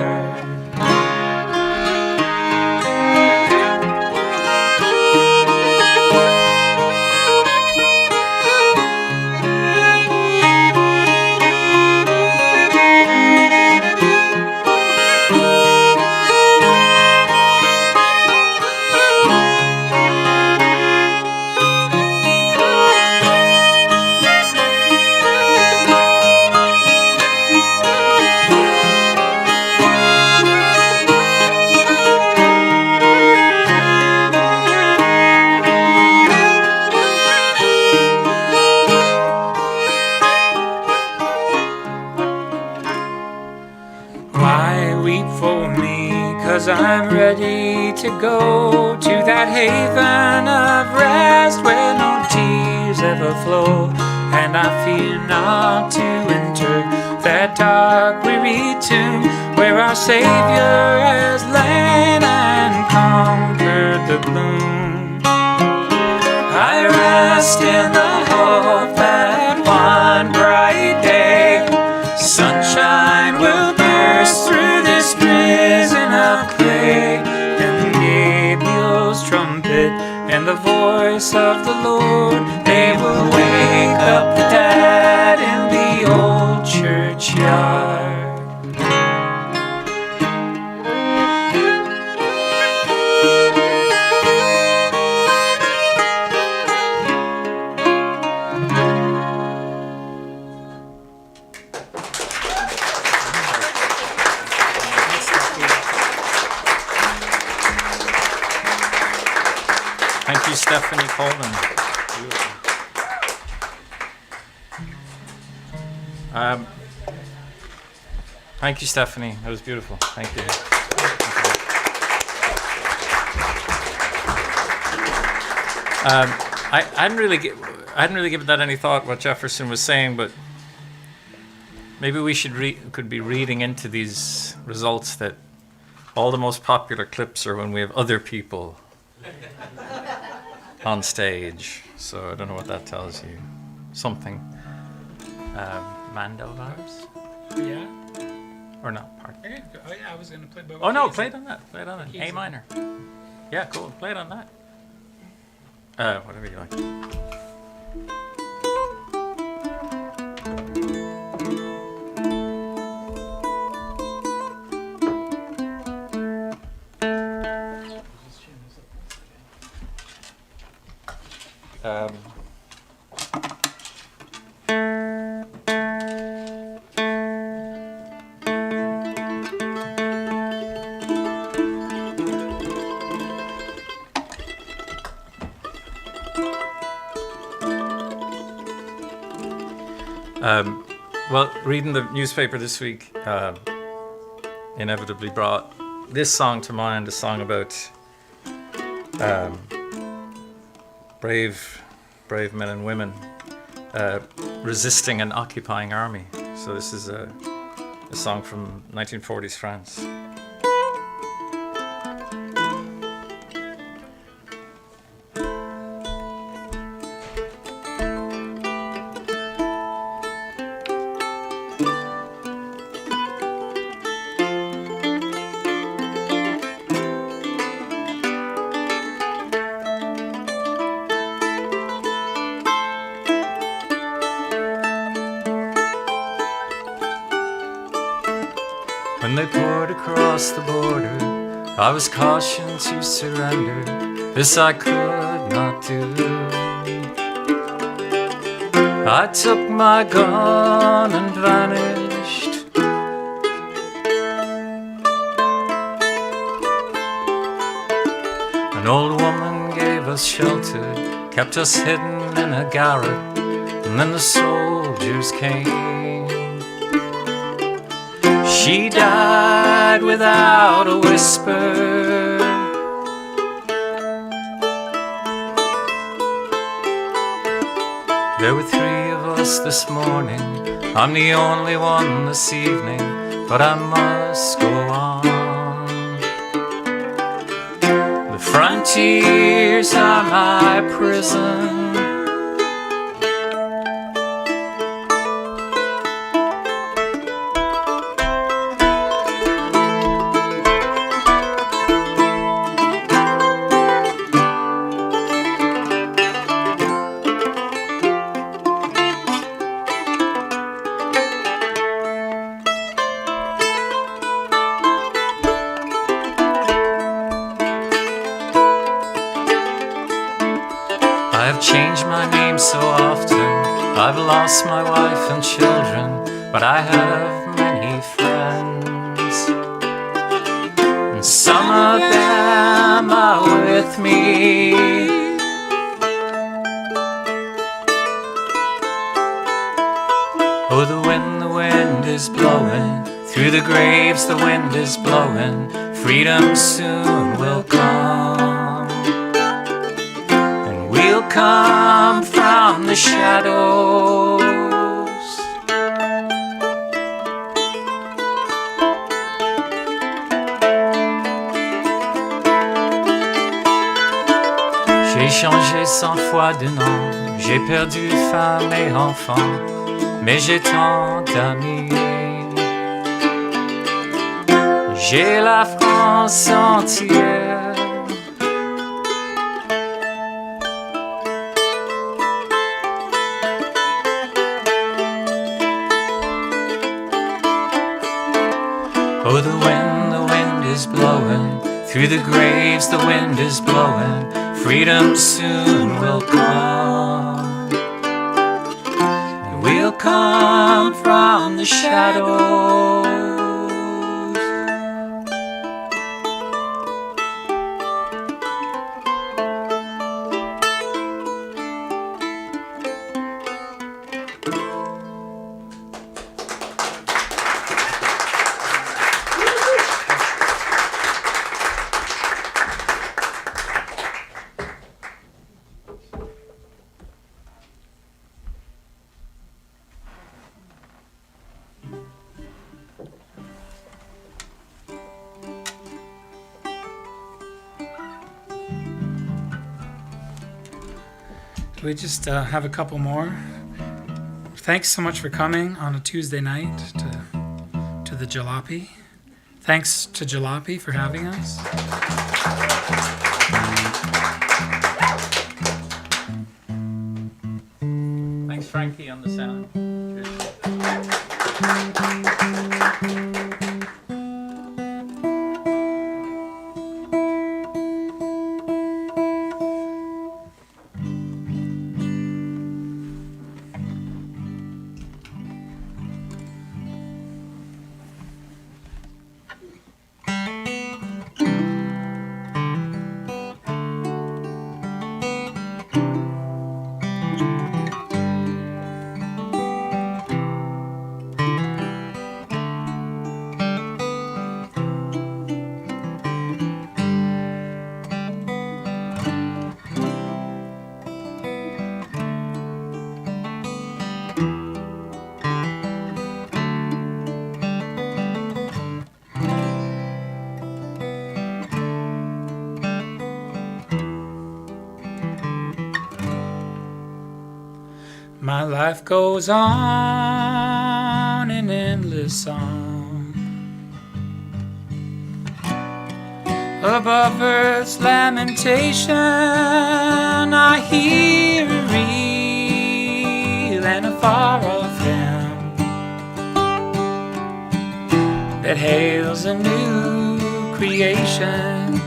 to go to that haven of rest where no tears ever flow, and I fear not to enter that dark, weary tomb where our Savior has lain and conquered the gloom. I rest in the hope that one bright day sunshine will burst through this prison of clay, and Gabriel's trumpet and the voice of the Lord, they will wake up the dead in the old churchyard. Thank you, Stephanie Coleman. Thank you, Stephanie. That was beautiful. Thank you. I hadn't really given that any thought what Jefferson was saying, but maybe we could be reading into these results that all the most popular clips are when we have other people on stage. So I don't know what that tells you. Something. Mando vibes? Yeah. Or not? Part. Oh yeah, I was gonna play. Oh no, play it on that. Play it on that. A minor. Yeah, cool. Play it on that. Whatever you like. Well, reading the newspaper this week inevitably brought this song to mind, a song about brave men and women resisting an occupying army. So this is a song from 1940s France. When they poured across the border, I was cautioned to surrender. This I could not do. I took my gun and vanished. An old woman gave us shelter, kept us hidden in a garret, and then the soldiers came. She died without a whisper. There were 3 of us this morning. I'm the only one this evening, but I must go on. The frontiers are my prison. I've changed my name so often, I've lost my wife and children, but I have many friends, and some of them are with me. Oh, the wind is blowing, through the graves the wind is blowing, freedom soon will come. J'ai changé 100 fois de nom, j'ai perdu femme et enfant, mais j'ai tant d'amis. J'ai la France entière. Oh, the wind is blowing. Through the graves the wind is blowing. Freedom soon will come. We'll come from the shadows. We just have a couple more. Thanks so much for coming on a Tuesday night to the Jalopy. Thanks to Jalopy for having us. Thanks, Frankie, on the sound. My life goes on in endless song. Above earth's lamentation, I hear a real and a far-off hymn that hails a new creation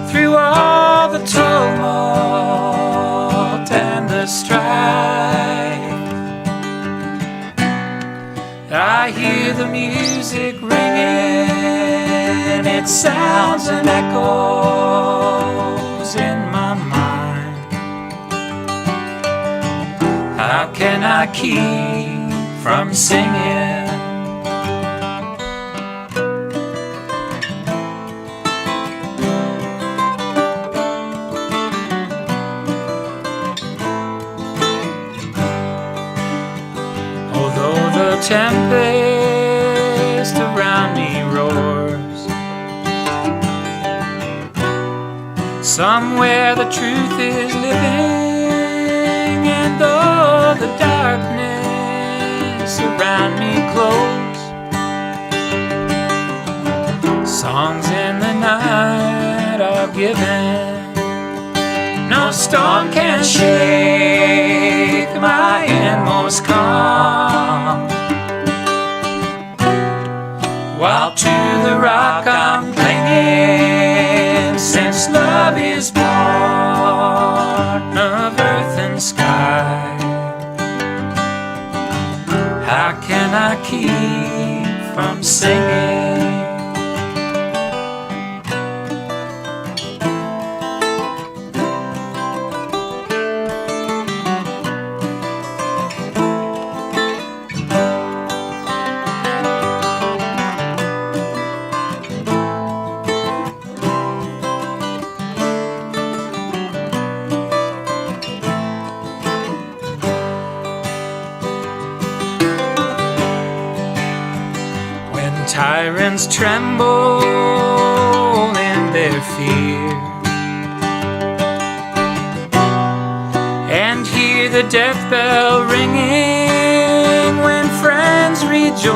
through all the tumult and the strife. I hear the music ringing, it sounds and echoes in my mind. How can I keep from singing? Tempest around me roars. Somewhere the truth is living, and though the darkness around me close, songs in the night are given. No storm can shake my inmost calm, while to the rock I'm clinging, since love is born of earth and sky. How can I keep from singing? Tyrants tremble in their fear, hear the death bell ringing when friends rejoice,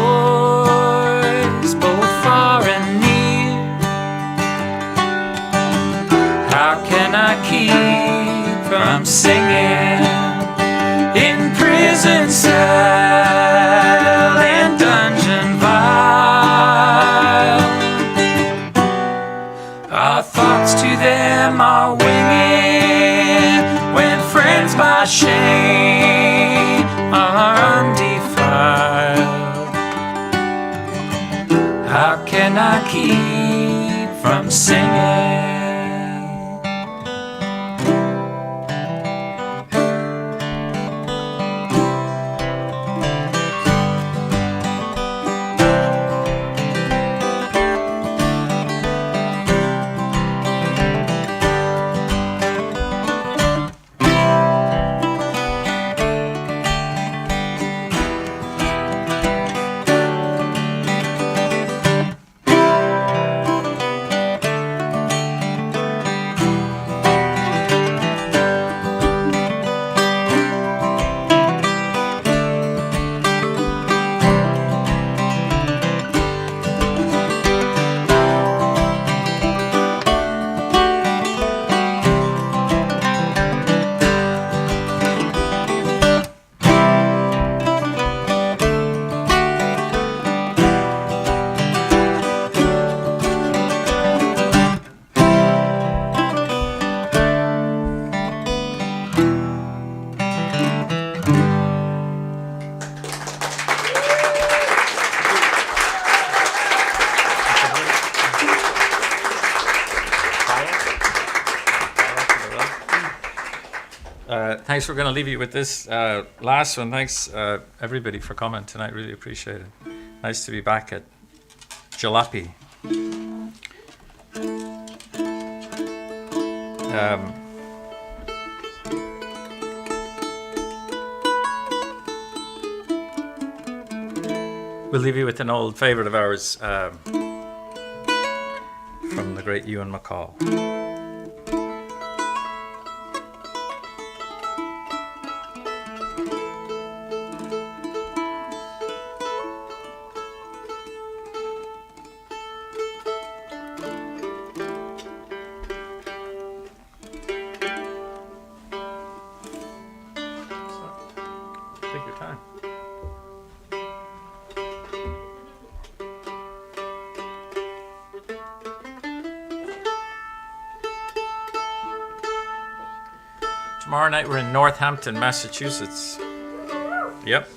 both far and near. How can I keep from singing in prison cell and dungeon vile? Our thoughts to them are winging when friends by shame are undefiled. How can I keep from singing? Thanks. We're going to leave you with this last one. Thanks, everybody, for coming tonight. Really appreciate it. Nice to be back at Jalopy. We'll leave you with an old favorite of ours from the great Ewan MacColl. Take your time. Tomorrow night we're in Northampton, Massachusetts. Yep.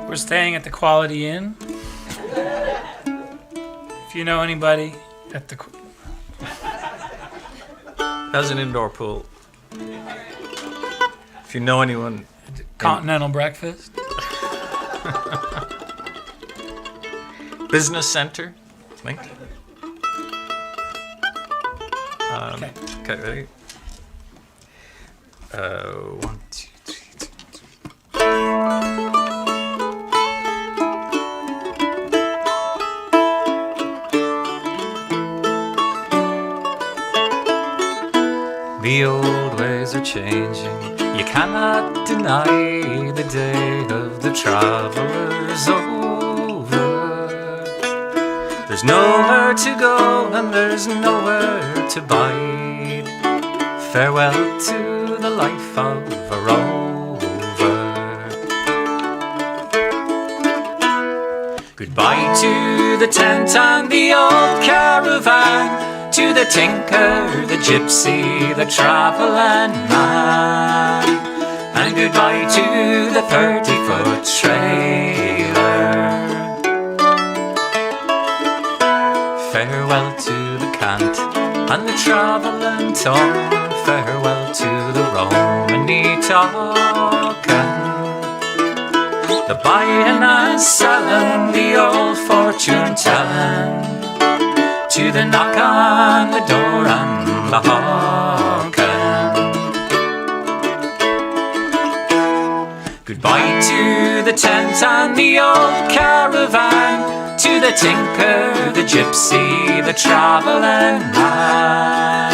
We're staying at the Quality Inn. If you know anybody at the Has an indoor pool. If you know anyone. Continental breakfast. Business Center, I think. Okay. Okay, ready? 1, 2, 3, 2. The old ways are changing. You cannot deny the day of the traveler's over. There's nowhere to go and there's nowhere to bide. Farewell to the life of a rover. Goodbye to the tent and the old caravan, to the tinker, the gypsy, the travelling man, and goodbye to the 30-foot trailer. Farewell to the cant and the travelling tongue. Farewell to the Romany talking, the buying and selling, the old fortune telling, to the knock on the door and the hawking. Goodbye to the tent and the old caravan, to the tinker, the gypsy, the travelling man,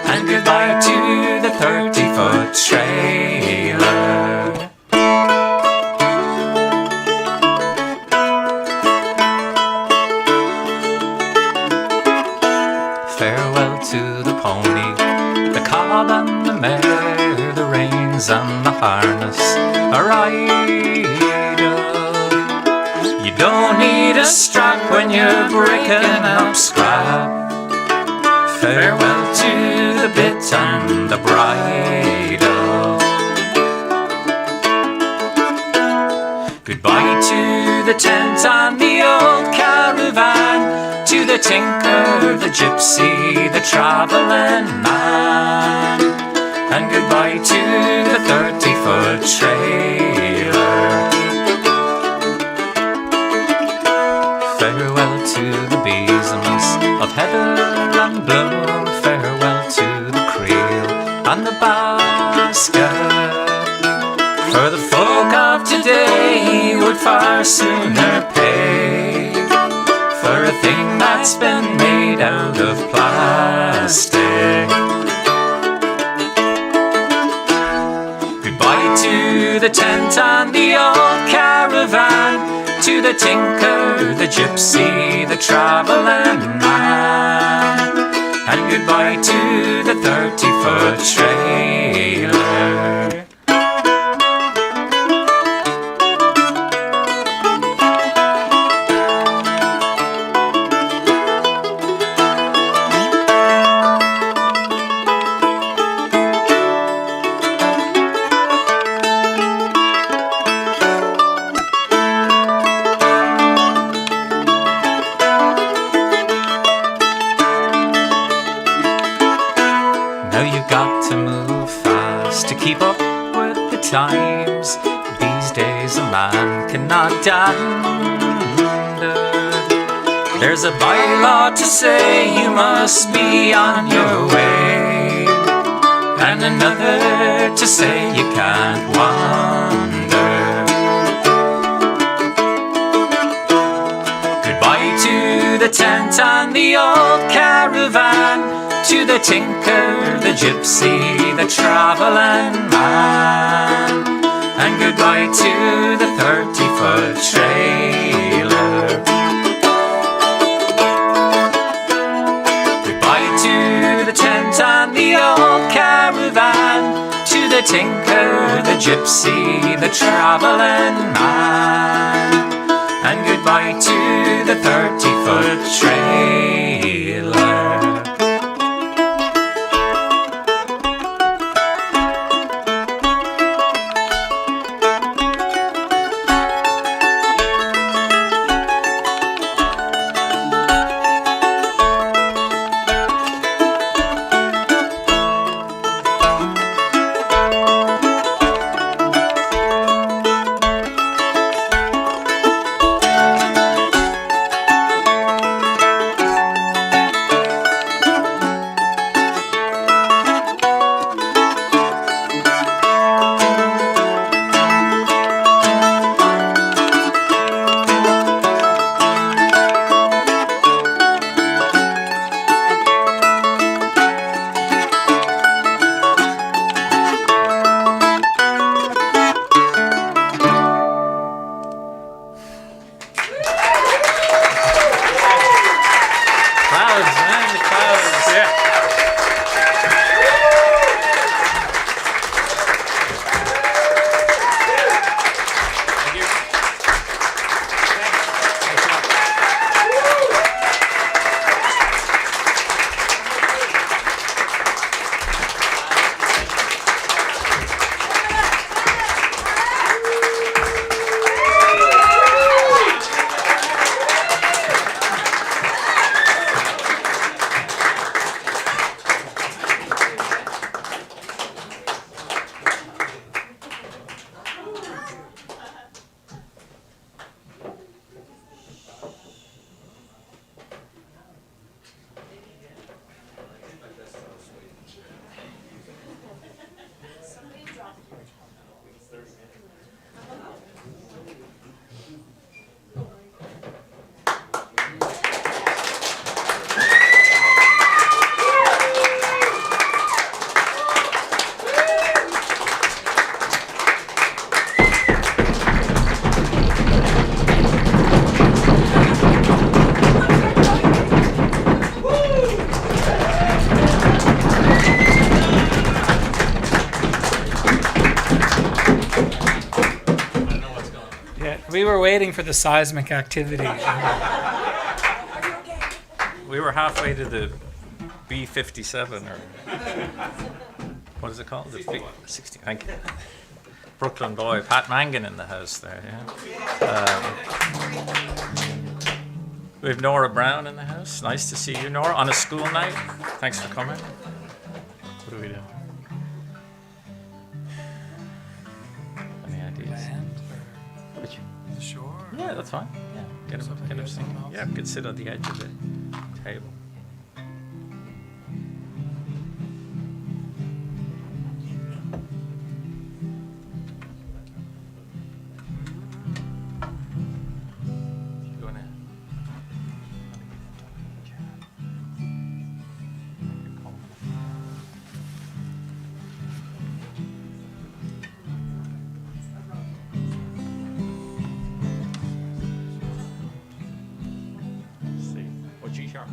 and goodbye to the 30-foot trailer. Farewell to the pony, the cob and the mare, the reins and the harness, a rider. You don't need a strap when you're breaking up scrap. Farewell to the bit and the bridle. Goodbye to the tent and the old caravan, to the tinker, the gypsy, the travelling man, and goodbye to the 30-foot trailer. Farewell to the besoms of heather and bloom, farewell to the creel and the basket. For the folk of today would far sooner pay for a thing that's been made out of plastic. Goodbye to the tent and the old caravan, to the tinker, the gypsy, the travelling man, and goodbye to the 30-foot trailer. Now you've got to move fast to keep up with the times. These days a man cannot dander. There's a bylaw to say you must be on your way, and another to say you can't wander. Goodbye to the tent and the old caravan, to the tinker, the gypsy, the travelling man, and goodbye to the 30-foot trailer. Goodbye to the tent and the old caravan, to the tinker, the gypsy, the travelling man, and goodbye to the 30-foot trailer. We were waiting for the seismic activity. We were halfway to the B-57, or what is it called? The B-60. Thank you. Brooklyn boy, Pat Mangan in the house there. Yeah. We have Nora Brown in the house. Nice to see you, Nora, on a school night. Thanks for coming. What do we do? Any ideas? Which? The shore? Yeah, that's fine. Yeah, get him singing. Yeah, we could sit on the edge of the table. You wanna- See, what G sharp?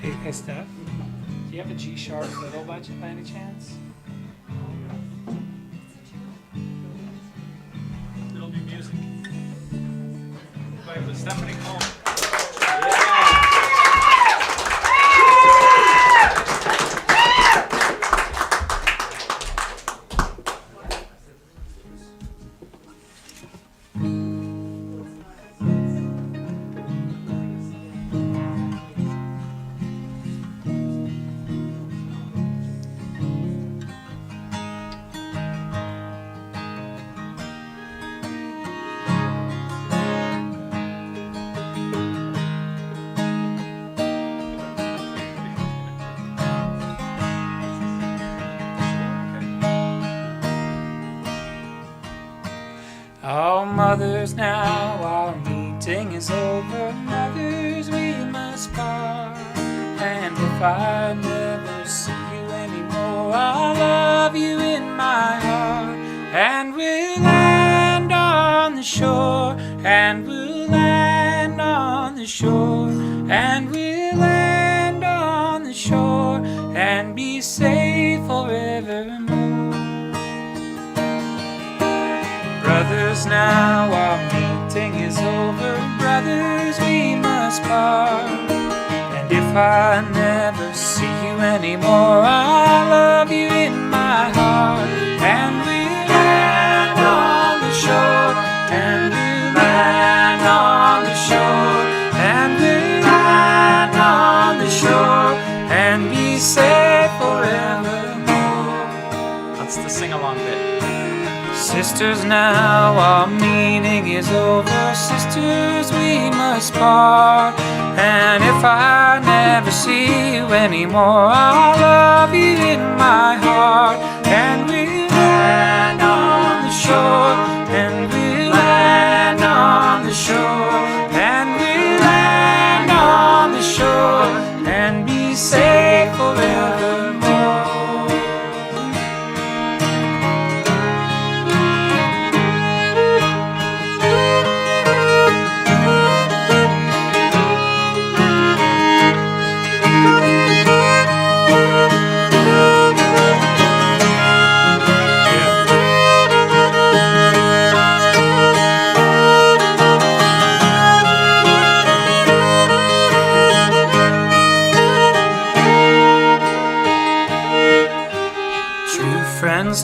Hey, Steph, do you have a G sharp fiddle by any chance? It'll be music. Play with Stephanie Coleman. Oh, mothers, now our meeting is over. Mothers, we must part. And if I never see you anymore, I'll love you in my heart. And we'll land on the shore. And we'll land on the shore. And we'll land on the shore. And be safe forevermore. Brothers, now our meeting is over. Brothers, we must part. And if I never see you anymore, I'll love you in my heart. And we'll land on the shore. And we'll land on the shore. And we'll land on the shore. And be safe forevermore. That's the sing-along bit. Sisters, now our meeting is over. Sisters, we must part. And if I never see you anymore, I'll love you in my heart. And we'll land on the shore. And we'll land on the shore. And we'll land on the shore. And be safe forevermore.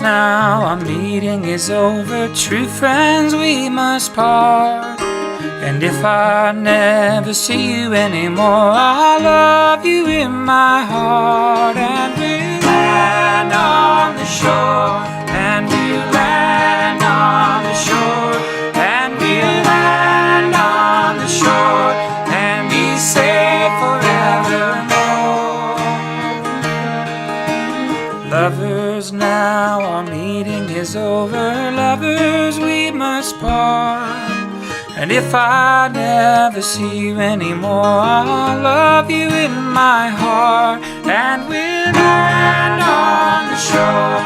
Now our meeting is over. True friends, we must part. And if I never see you anymore, I'll love you in my heart. And we'll land on the shore. And we'll land on the shore. And we'll land on the shore. And be safe forevermore. Lovers, now our meeting is over. Lovers, we must part. And if I never see you anymore, I'll love you in my heart. And we'll land on the shore.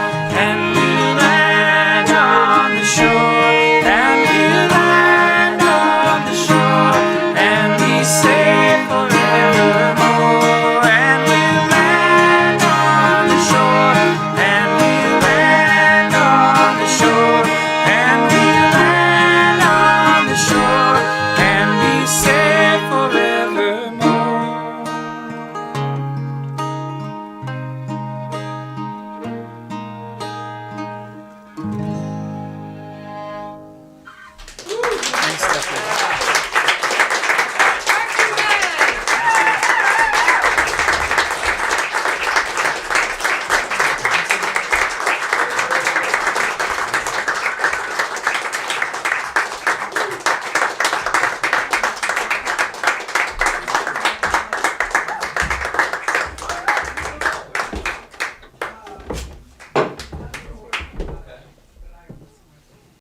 And we'll land on the shore. And we'll land on the shore. And be safe forevermore. And we'll land on the shore. And we'll land on the shore. Stephanie.